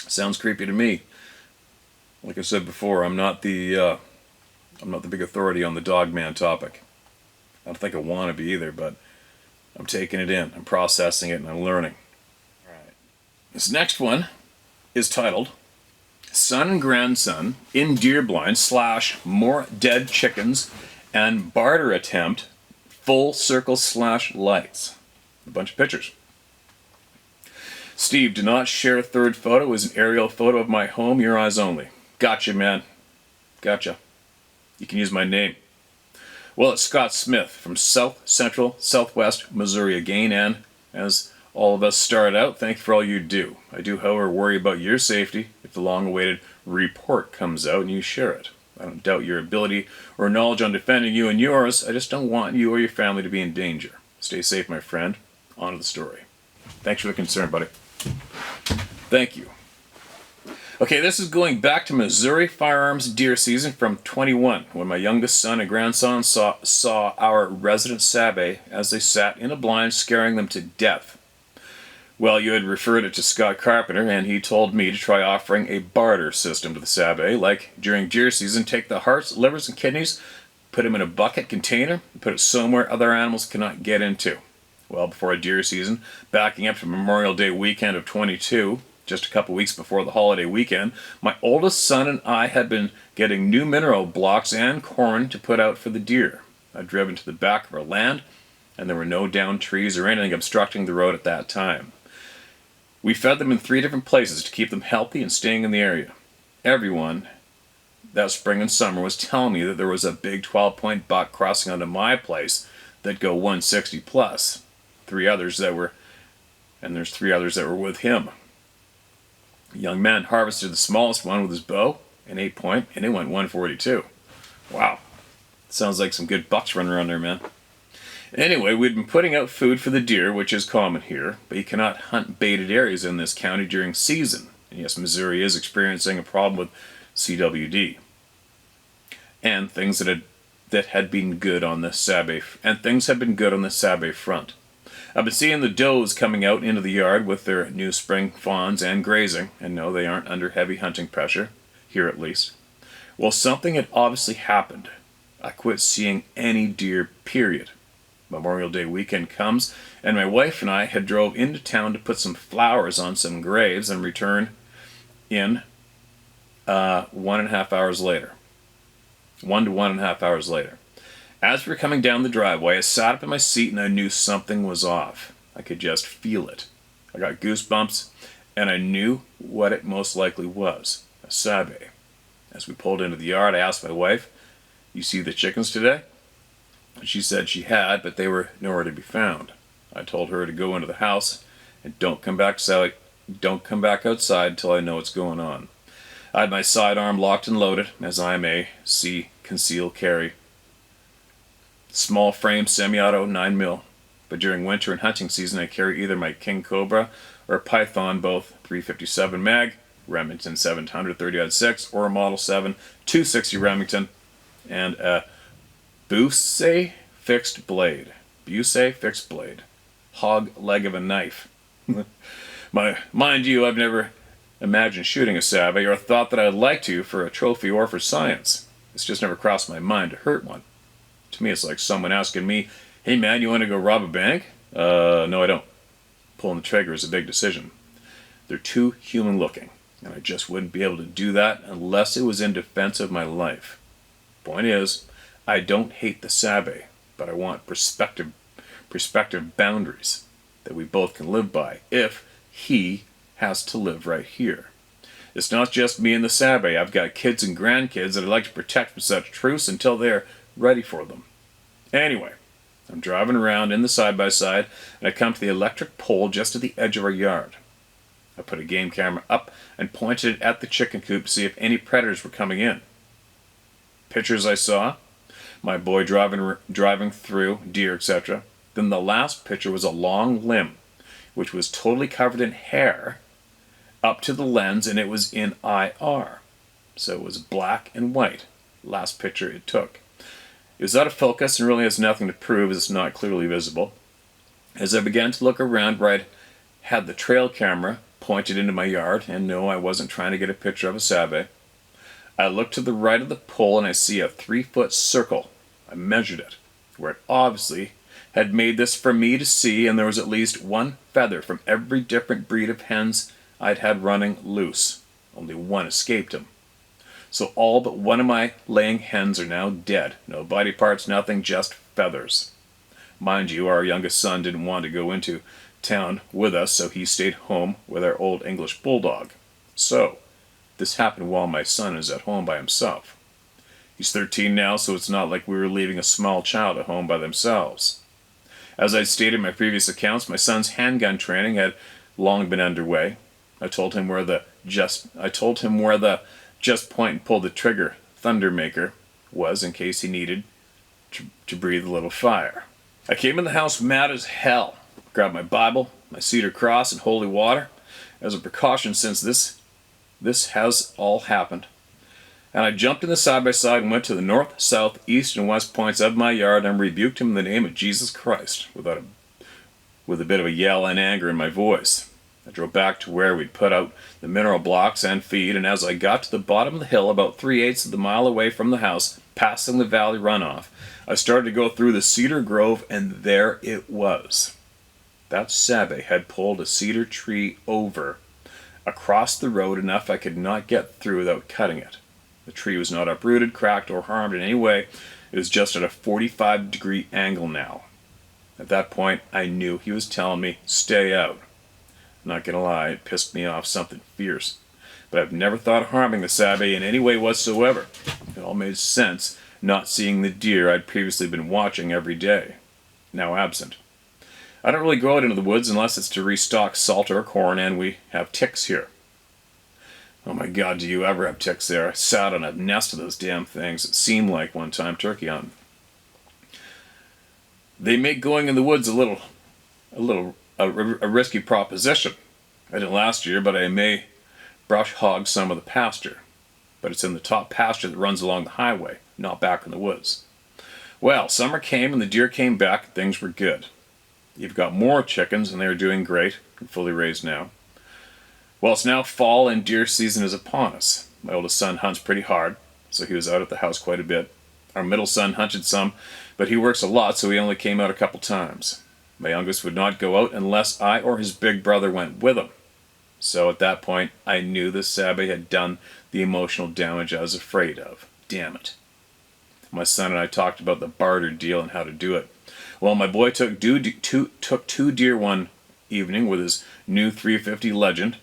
Speaker 1: Sounds creepy to me. Like I said before, I'm not the big authority on the Dogman topic. I don't think I want to be either, but I'm taking it in, I'm processing it, and I'm learning. All right. This next one is titled Son and Grandson in Deer Blind / More Dead Chickens and Barter Attempt Full Circle / Lights. A bunch of pictures. Steve, do not share a third photo. Is an aerial photo of my home, your eyes only. Gotcha, man. Gotcha. You can use my name. Well, it's Scott Smith from South Central Southwest Missouri again, and as all of us start out, thank you for all you do. I do, however, worry about your safety if the long-awaited report comes out and you share it. I don't doubt your ability or knowledge on defending you and yours. I just don't want you or your family to be in danger. Stay safe, my friend. On to the story. Thanks for the concern, buddy. Thank you. Okay, this is going back to Missouri firearms deer season from 21, when my youngest son and grandson saw our resident Sabe as they sat in a blind, scaring them to death. Well, you had referred it to Scott Carpenter, and he told me to try offering a barter system to the Sabe, like during deer season, take the hearts, livers, and kidneys, put them in a bucket container, and put it somewhere other animals cannot get into. Well, before a deer season, backing up to Memorial Day weekend of 22, just a couple weeks before the holiday weekend, my oldest son and I had been getting new mineral blocks and corn to put out for the deer. I'd driven to the back of our land, and there were no downed trees or anything obstructing the road at that time. We fed them in 3 different places to keep them healthy and staying in the area. Everyone that spring and summer was telling me that there was a big 12-point buck crossing onto my place that'd go 160 plus. There's 3 others that were with him. A young man harvested the smallest one with his bow, an 8-point, and it went 142. Wow. Sounds like some good bucks running around there, man. Anyway, we'd been putting out food for the deer, which is common here, but you cannot hunt baited areas in this county during season. And yes, Missouri is experiencing a problem with CWD. And things that had been good on the Sabe front. I've been seeing the does coming out into the yard with their new spring fawns and grazing, and no, they aren't under heavy hunting pressure, here at least. Well, something had obviously happened. I quit seeing any deer, period. Memorial Day weekend comes, and my wife and I had drove into town to put some flowers on some graves and return in 1.5 hours later. 1 to 1.5 hours later. As we were coming down the driveway, I sat up in my seat and I knew something was off. I could just feel it. I got goosebumps, and I knew what it most likely was, a Sabe. As we pulled into the yard, I asked my wife, "You see the chickens today?" She said she had, but they were nowhere to be found. I told her to go into the house and don't come back outside until I know what's going on. I had my sidearm locked and loaded, as I may conceal carry. Small frame semi-auto 9mm, but during winter and hunting season I carry either my King Cobra or Python, both 357 mag, Remington 700 30-06, or a Model 7 260 Remington, and a Busey fixed blade. Hog leg of a knife. Mind you, I've never imagined shooting a Sabe or thought that I'd like to for a trophy or for science. It's just never crossed my mind to hurt one. To me, it's like someone asking me, "Hey man, you want to go rob a bank?" No I don't. Pulling the trigger is a big decision. They're too human looking, and I just wouldn't be able to do that unless it was in defense of my life. Point is, I don't hate the Sabe, but I want perspective boundaries that we both can live by if he has to live right here. It's not just me and the Sabe. I've got kids and grandkids that I'd like to protect from such truths until they're ready for them. Anyway, I'm driving around in the side-by-side, and I come to the electric pole just at the edge of our yard. I put a game camera up and pointed it at the chicken coop to see if any predators were coming in. Pictures I saw, my boy driving through, deer, etc. Then the last picture was a long limb, which was totally covered in hair, up to the lens, and it was in IR. So it was black and white. Last picture it took. It was out of focus and really has nothing to prove as it's not clearly visible. As I began to look around where I'd had the trail camera pointed into my yard, and no, I wasn't trying to get a picture of a Sabe, I looked to the right of the pole and I see a 3-foot circle. I measured it, where it obviously had made this for me to see, and there was at least one feather from every different breed of hens I'd had running loose. Only one escaped him. So all but one of my laying hens are now dead. No body parts, nothing, just feathers. Mind you, our youngest son didn't want to go into town with us, so he stayed home with our old English bulldog. So, this happened while my son is at home by himself. He's 13 now, so it's not like we were leaving a small child at home by themselves. As I stated in my previous accounts, my son's handgun training had long been underway. I told him where the just point and pull the trigger thunder maker was in case he needed to breathe a little fire. I came in the house mad as hell, grabbed my Bible, my cedar cross, and holy water as a precaution since this has all happened. And I jumped in the side-by-side and went to the north, south, east, and west points of my yard and rebuked him in the name of Jesus Christ with a bit of a yell and anger in my voice. I drove back to where we'd put out the mineral blocks and feed, and as I got to the bottom of the hill, about 3/8 of the mile away from the house, passing the valley runoff, I started to go through the cedar grove, and there it was. That Sabe had pulled a cedar tree over, across the road enough I could not get through without cutting it. The tree was not uprooted, cracked, or harmed in any way. It was just at a 45-degree angle now. At that point, I knew he was telling me, stay out. Not gonna lie, it pissed me off something fierce. But I've never thought of harming the Sabe in any way whatsoever. It all made sense, not seeing the deer I'd previously been watching every day, now absent. I don't really go out into the woods unless it's to restock salt or corn, and we have ticks here. Oh my god, do you ever have ticks there? I sat on a nest of those damn things. It seemed like one time turkey hunting. They make going in the woods a risky proposition. I didn't last year, but I may brush hog some of the pasture. But it's in the top pasture that runs along the highway, not back in the woods. Well, summer came and the deer came back and things were good. You've got more chickens and they are doing great and fully raised now. Well, it's now fall and deer season is upon us. My oldest son hunts pretty hard, so he was out at the house quite a bit. Our middle son hunted some, but he works a lot, so he only came out a couple times. My youngest would not go out unless I or his big brother went with him. So at that point, I knew the Sabe had done the emotional damage I was afraid of. Damn it. My son and I talked about the barter deal and how to do it. Well, my boy took two deer one evening with his new 350 Legend,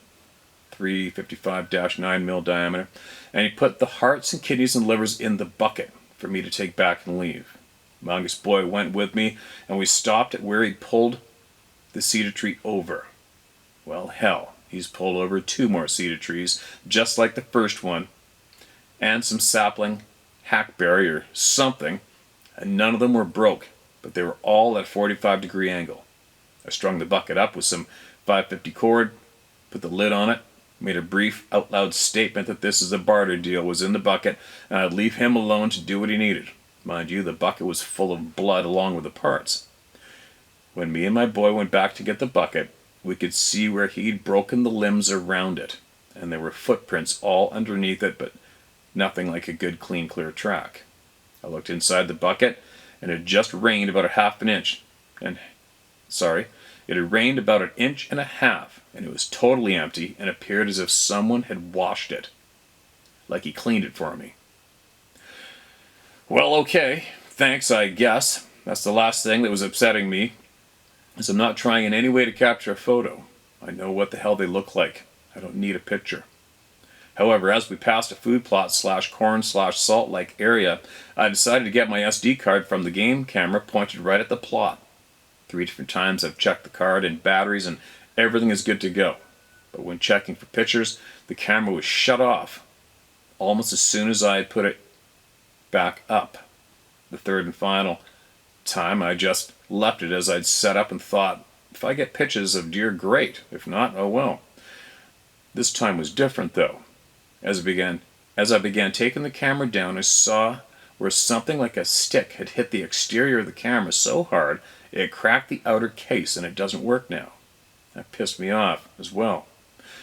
Speaker 1: 355-9mm diameter, and he put the hearts and kidneys and livers in the bucket for me to take back and leave. My youngest boy went with me, and we stopped at where he'd pulled the cedar tree over. Well, hell, he's pulled over 2 more cedar trees, just like the first one, and some sapling hackberry or something, and none of them were broke, but they were all at a 45-degree angle. I strung the bucket up with some 550 cord, put the lid on it, made a brief out-loud statement that this is a barter deal was in the bucket, and I'd leave him alone to do what he needed. Mind you, the bucket was full of blood along with the parts. When me and my boy went back to get the bucket, we could see where he'd broken the limbs around it, and there were footprints all underneath it, but nothing like a good, clean, clear track. I looked inside the bucket, and it had just rained about it had rained about 1.5 inches, and it was totally empty and appeared as if someone had washed it. Like he cleaned it for me. Well, okay, thanks, I guess. That's the last thing that was upsetting me, is I'm not trying in any way to capture a photo. I know what the hell they look like. I don't need a picture. However, as we passed a food plot / corn / salt like area, I decided to get my SD card from the game camera pointed right at the plot. 3 different times I've checked the card and batteries and everything is good to go. But when checking for pictures, the camera was shut off almost as soon as I had put it back up. The third and final time I just left it as I'd set up and thought, if I get pictures of deer, great. If not, oh well. This time was different though. As I began taking the camera down, I saw where something like a stick had hit the exterior of the camera so hard it cracked the outer case and it doesn't work now. That pissed me off as well.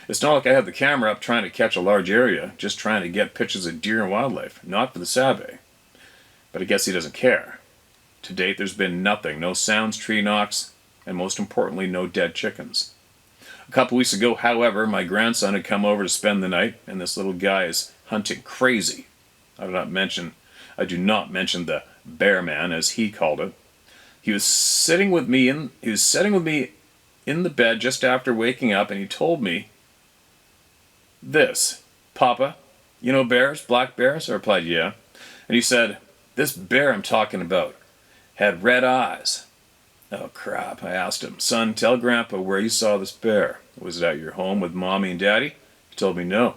Speaker 1: It's not like I had the camera up trying to catch a large area, just trying to get pictures of deer and wildlife, not for the Sabe. But I guess he doesn't care. To date there's been nothing, no sounds, tree knocks, and most importantly no dead chickens. A couple weeks ago, however, my grandson had come over to spend the night, and this little guy is hunting crazy. I do not mention the bear man, as he called it. He was sitting with me in the bed just after waking up, and he told me this, "Papa, you know bears, black bears?" I replied, "Yeah." And he said, "This bear I'm talking about had red eyes." Oh crap, I asked him, "Son, tell Grandpa where you saw this bear. Was it at your home with Mommy and Daddy?" He told me no.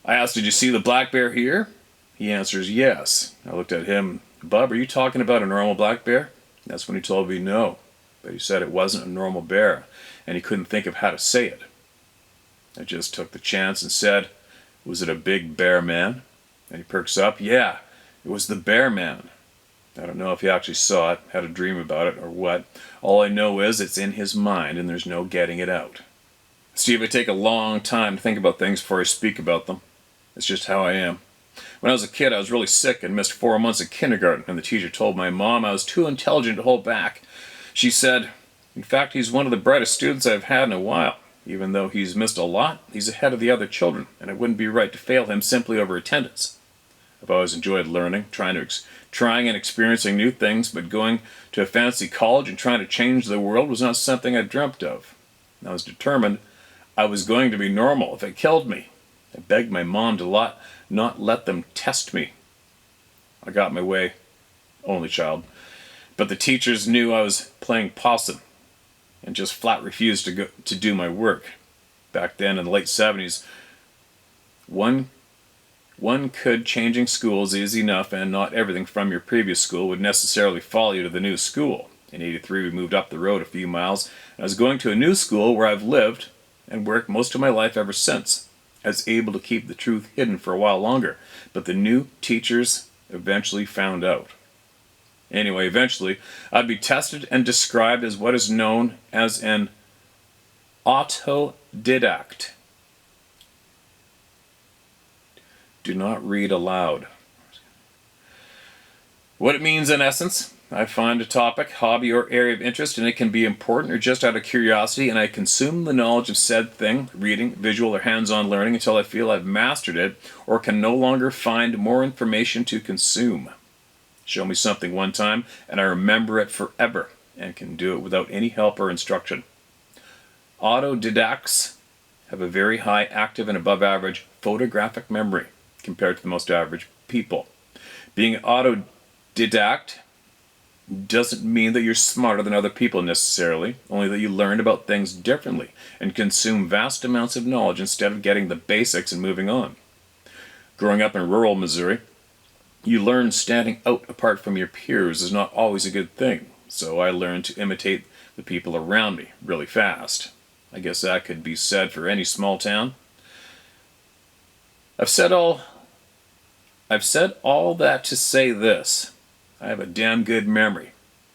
Speaker 1: I asked, "Did you see the black bear here?" He answers, "Yes." I looked at him, "Bub, are you talking about a normal black bear?" That's when he told me no, but he said it wasn't a normal bear, and he couldn't think of how to say it. I just took the chance and said, "Was it a big bear man?" And he perks up, "Yeah, it was the bear man." I don't know if he actually saw it, had a dream about it, or what. All I know is it's in his mind and there's no getting it out. Steve, I take a long time to think about things before I speak about them. It's just how I am. When I was a kid, I was really sick and missed 4 months of kindergarten, and the teacher told my mom I was too intelligent to hold back. She said, "In fact, he's one of the brightest students I've had in a while. Even though he's missed a lot, he's ahead of the other children, and it wouldn't be right to fail him simply over attendance." I've always enjoyed learning, trying and experiencing new things, but going to a fancy college and trying to change the world was not something I dreamt of. I was determined I was going to be normal if it killed me. I begged my mom to not let them test me. I got my way, only child. But the teachers knew I was playing possum and just flat refused to do my work. Back then in the late 70s, one could changing schools easy enough, and not everything from your previous school would necessarily follow you to the new school. In '83 we moved up the road a few miles, and I was going to a new school where I've lived and worked most of my life ever since. I was able to keep the truth hidden for a while longer, but the new teachers eventually found out. Anyway, eventually I'd be tested and described as what is known as an autodidact. Do not read aloud. What it means in essence: I find a topic, hobby, or area of interest, and it can be important or just out of curiosity, and I consume the knowledge of said thing, reading, visual, or hands-on learning, until I feel I've mastered it or can no longer find more information to consume. Show me something one time, and I remember it forever, and can do it without any help or instruction. Autodidacts have a very high active and above average photographic memory compared to the most average people. Being an autodidact doesn't mean that you're smarter than other people necessarily, only that you learn about things differently and consume vast amounts of knowledge instead of getting the basics and moving on. Growing up in rural Missouri, you learn standing out apart from your peers is not always a good thing, so I learned to imitate the people around me really fast. I guess that could be said for any small town. I've said all that to say this: I have a damn good memory,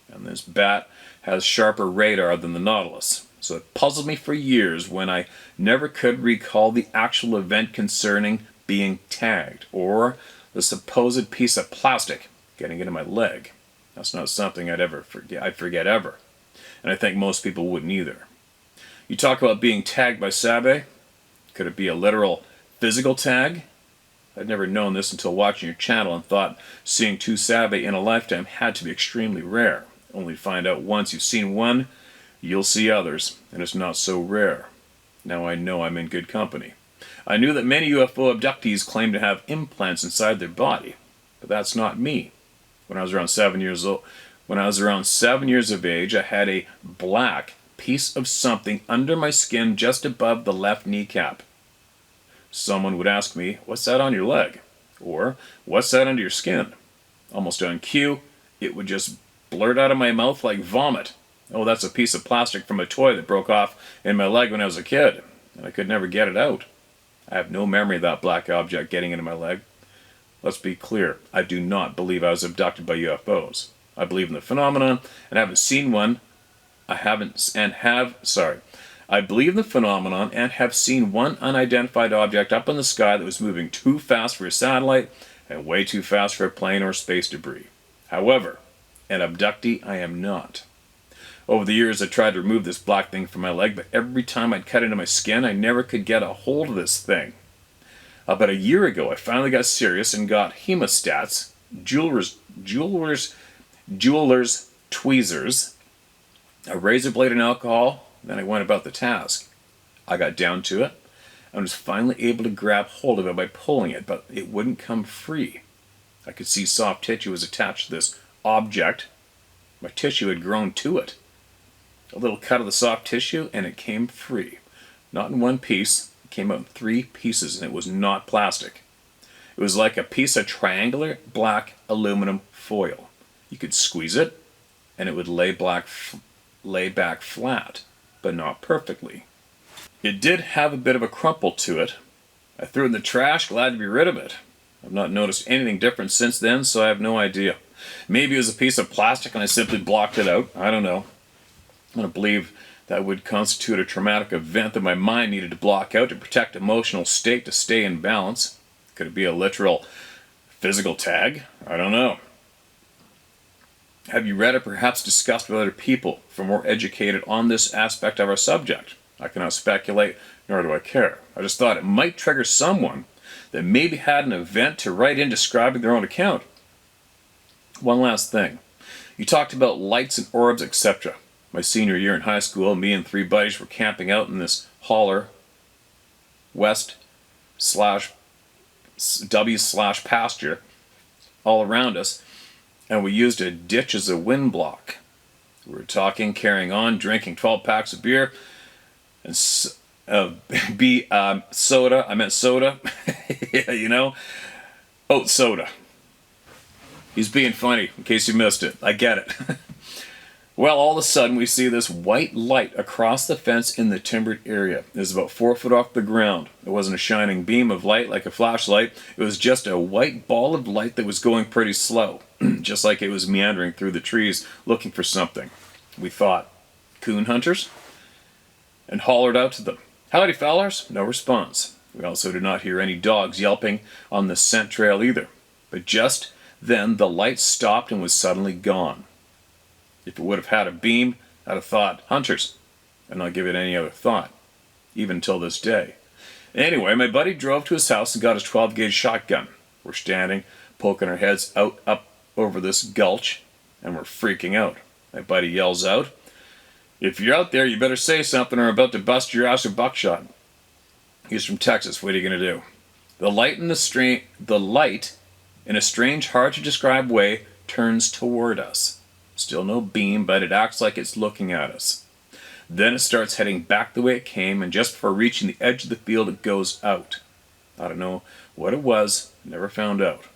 Speaker 1: and this bat has sharper radar than the Nautilus, so it puzzled me for years when I never could recall the actual event concerning being tagged, or the supposed piece of plastic getting into my leg. That's not something I'd forget ever, and I think most people wouldn't either. You talk about being tagged by Sabe. Could it be a literal physical tag? I'd never known this until watching your channel, and thought seeing two Sabe in a lifetime had to be extremely rare. Only to find out once you've seen one, you'll see others, and it's not so rare. Now I know I'm in good company. I knew that many UFO abductees claim to have implants inside their body, but that's not me. When I was around 7 years of age, I had a black piece of something under my skin just above the left kneecap. Someone would ask me, "What's that on your leg?" Or, "What's that under your skin?" Almost on cue, it would just blurt out of my mouth like vomit. "Oh, that's a piece of plastic from a toy that broke off in my leg when I was a kid, and I could never get it out." I have no memory of that black object getting into my leg. Let's be clear, I do not believe I was abducted by UFOs. I believe in the phenomenon, and haven't seen one. I believe in the phenomenon and have seen one unidentified object up in the sky that was moving too fast for a satellite and way too fast for a plane or space debris. However, an abductee I am not. Over the years I tried to remove this black thing from my leg, but every time I'd cut into my skin I never could get a hold of this thing. About a year ago I finally got serious and got hemostats, jeweler's tweezers, a razor blade and alcohol. Then I went about the task. I got down to it and was finally able to grab hold of it by pulling it, but it wouldn't come free. I could see soft tissue was attached to this object. My tissue had grown to it. A little cut of the soft tissue and it came free. Not in one piece, it came out in 3 pieces, and it was not plastic. It was like a piece of triangular black aluminum foil. You could squeeze it and it would lay back flat, but not perfectly. It did have a bit of a crumple to it. I threw it in the trash, glad to be rid of it. I've not noticed anything different since then, so I have no idea. Maybe it was a piece of plastic and I simply blocked it out. I don't know. I don't believe that would constitute a traumatic event that my mind needed to block out to protect emotional state to stay in balance. Could it be a literal physical tag? I don't know. Have you read or perhaps discussed with other people for more educated on this aspect of our subject? I cannot speculate, nor do I care. I just thought it might trigger someone that maybe had an event to write in describing their own account. One last thing. You talked about lights and orbs, etc. My senior year in high school, me and 3 buddies were camping out in this holler, west/W/pasture, all around us, and we used a ditch as a wind block. We were talking, carrying on, drinking 12 packs of beer, and soda. I meant soda. Yeah, oat soda. He's being funny, in case you missed it. I get it. Well, all of a sudden, we see this white light across the fence in the timbered area. It was about 4 foot off the ground. It wasn't a shining beam of light like a flashlight. It was just a white ball of light that was going pretty slow, just like it was meandering through the trees looking for something. We thought, coon hunters? And hollered out to them. Howdy, fellers. No response. We also did not hear any dogs yelping on the scent trail either. But just then, the light stopped and was suddenly gone. If it would have had a beam, I'd have thought, hunters, and not give it any other thought, even until this day. Anyway, my buddy drove to his house and got his 12-gauge shotgun. We're standing, poking our heads out up over this gulch, and we're freaking out. My buddy yells out, "If you're out there, you better say something or I'm about to bust your ass with buckshot." He's from Texas. What are you going to do? The light, in a strange, hard-to-describe way, turns toward us. Still no beam, but it acts like it's looking at us. Then it starts heading back the way it came, and just before reaching the edge of the field, it goes out. I don't know what it was, never found out.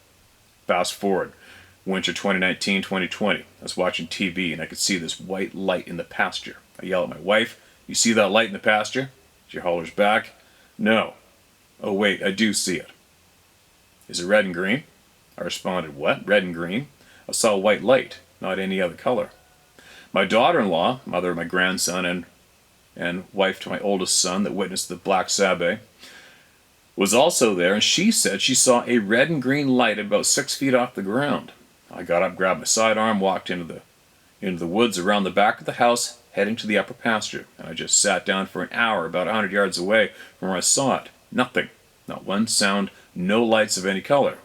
Speaker 1: Fast forward, winter 2019-2020. I was watching TV, and I could see this white light in the pasture. I yell at my wife, "You see that light in the pasture?" She hollers back, "No." "Oh wait, I do see it." "Is it red and green?" I responded, "What? Red and green? I saw a white light. Not any other color." My daughter-in-law, mother of my grandson and wife to my oldest son that witnessed the Black Sabbath, was also there, and she said she saw a red and green light about 6 feet off the ground. I got up, grabbed my sidearm, walked into the woods around the back of the house, heading to the upper pasture, and I just sat down for an hour about 100 yards away from where I saw it. Nothing. Not one sound, no lights of any color.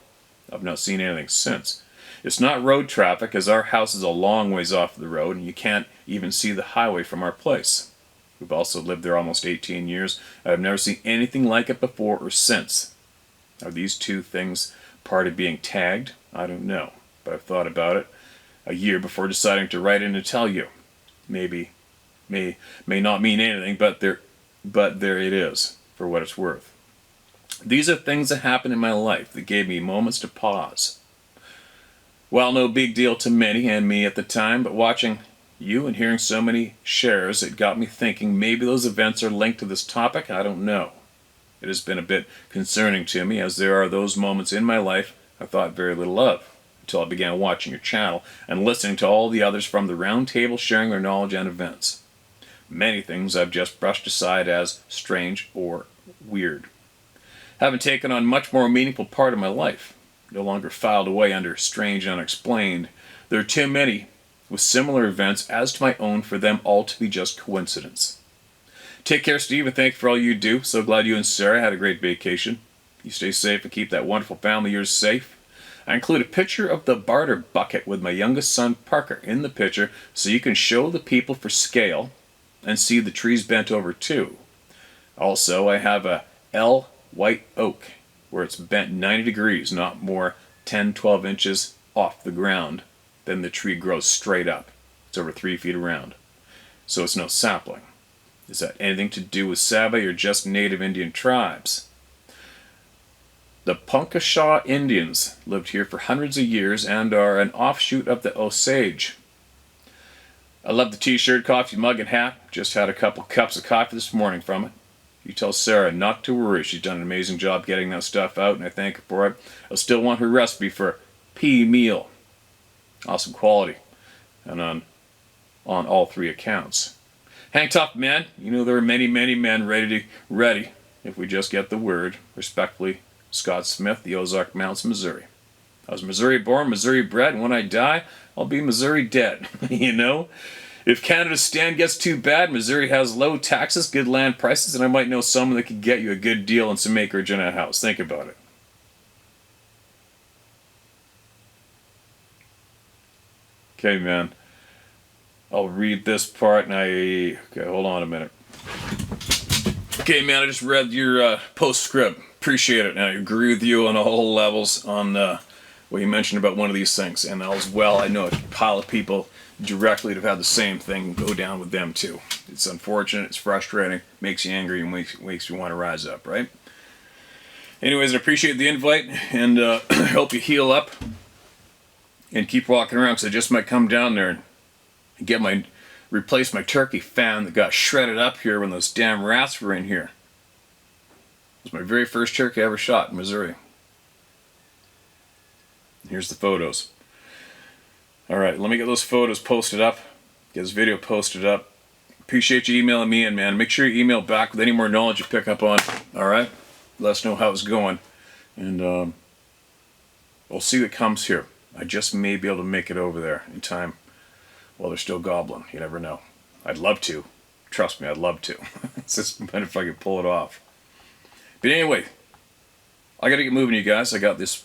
Speaker 1: I've not seen anything since. It's not road traffic, as our house is a long ways off the road, and you can't even see the highway from our place. We've also lived there almost 18 years. I have never seen anything like it before or since. Are these two things part of being tagged? I don't know, but I've thought about it a year before deciding to write in to tell you. Maybe, may not mean anything, but there it is, for what it's worth. These are things that happened in my life that gave me moments to pause. Well, no big deal to many and me at the time, but watching you and hearing so many shares, it got me thinking maybe those events are linked to this topic. I don't know. It has been a bit concerning to me, as there are those moments in my life I thought very little of, until I began watching your channel and listening to all the others from the round table sharing their knowledge and events. Many things I've just brushed aside as strange or weird. Haven't taken on much more meaningful part of my life. No longer filed away under strange and unexplained. There are too many with similar events as to my own for them all to be just coincidence. Take care, Steve, and thank you for all you do. So glad you and Sarah had a great vacation. You stay safe and keep that wonderful family of yours safe. I include a picture of the barter bucket with my youngest son, Parker, in the picture so you can show the people for scale and see the trees bent over too. Also, I have a L white oak where it's bent 90 degrees, not more 10-12 inches off the ground. Then the tree grows straight up. It's over 3 feet around. So it's no sapling. Is that anything to do with Sabbath or just native Indian tribes? The Punkashaw Indians lived here for hundreds of years and are an offshoot of the Osage. I love the t-shirt, coffee mug, and hat. Just had a couple cups of coffee this morning from it. You tell Sarah not to worry. She's done an amazing job getting that stuff out, and I thank her for it. I still want her recipe for pea meal. Awesome quality. And on all 3 accounts. Hang tough, man. You know there are many, many men ready if we just get the word. Respectfully, Scott Smith, the Ozark Mountains, Missouri. I was Missouri born, Missouri bred, and when I die, I'll be Missouri dead. You know? If Canada's stand gets too bad, Missouri has low taxes, good land prices, and I might know someone that could get you a good deal on some acreage in a house. Think about it. Okay, man. I'll read this part and okay, hold on a minute. Okay, man, I just read your postscript. Appreciate it. And I agree with you on all levels on what you mentioned about one of these things. And as well, I know a pile of people directly that have had the same thing go down with them too. It's unfortunate, it's frustrating, makes you angry, and makes you want to rise up, right? Anyways, I appreciate the invite, and I hope you heal up and keep walking around, because I just might come down there and replace my turkey fan that got shredded up here when those damn rats were in here. It was my very first turkey I ever shot in Missouri. Here's the photos. Alright, let me get those photos posted up, get this video posted up. Appreciate you emailing me in, man. Make sure you email back with any more knowledge you pick up on. Alright? Let us know how it's going. And we'll see what comes here. I just may be able to make it over there in time while they're still gobbling. You never know. I'd love to. Trust me, I'd love to. It's just if I could pull it off. But anyway, I gotta get moving, you guys. I got this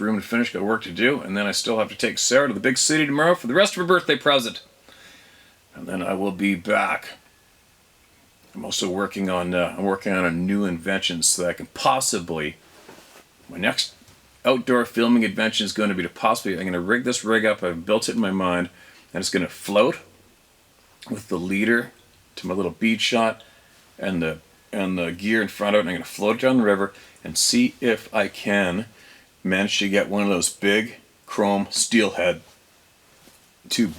Speaker 1: room to finish, got work to do, and then I still have to take Sarah to the big city tomorrow for the rest of her birthday present. And then I will be back. I'm also working on a new invention so that I can possibly, my next outdoor filming invention is going to be I'm going to rig this rig up. I've built it in my mind, and it's going to float with the leader to my little bead shot and the gear in front of it, and I'm going to float it down the river and see if I can manage to get one of those big chrome steelhead to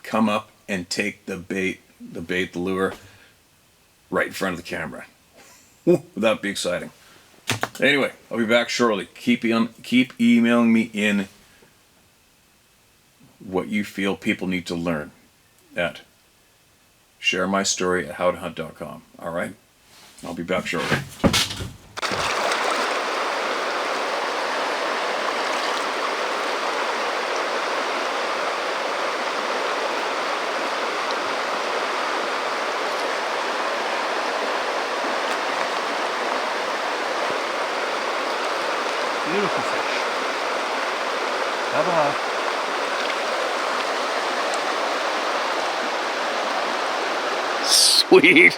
Speaker 1: come up and take the lure right in front of the camera. That'd be exciting. Anyway, I'll be back shortly. Keep emailing me in what you feel people need to learn at sharemystory@howtohunt.com. All right? I'll be back shortly.
Speaker 2: Beautiful fish. Bye-bye.
Speaker 1: Sweet.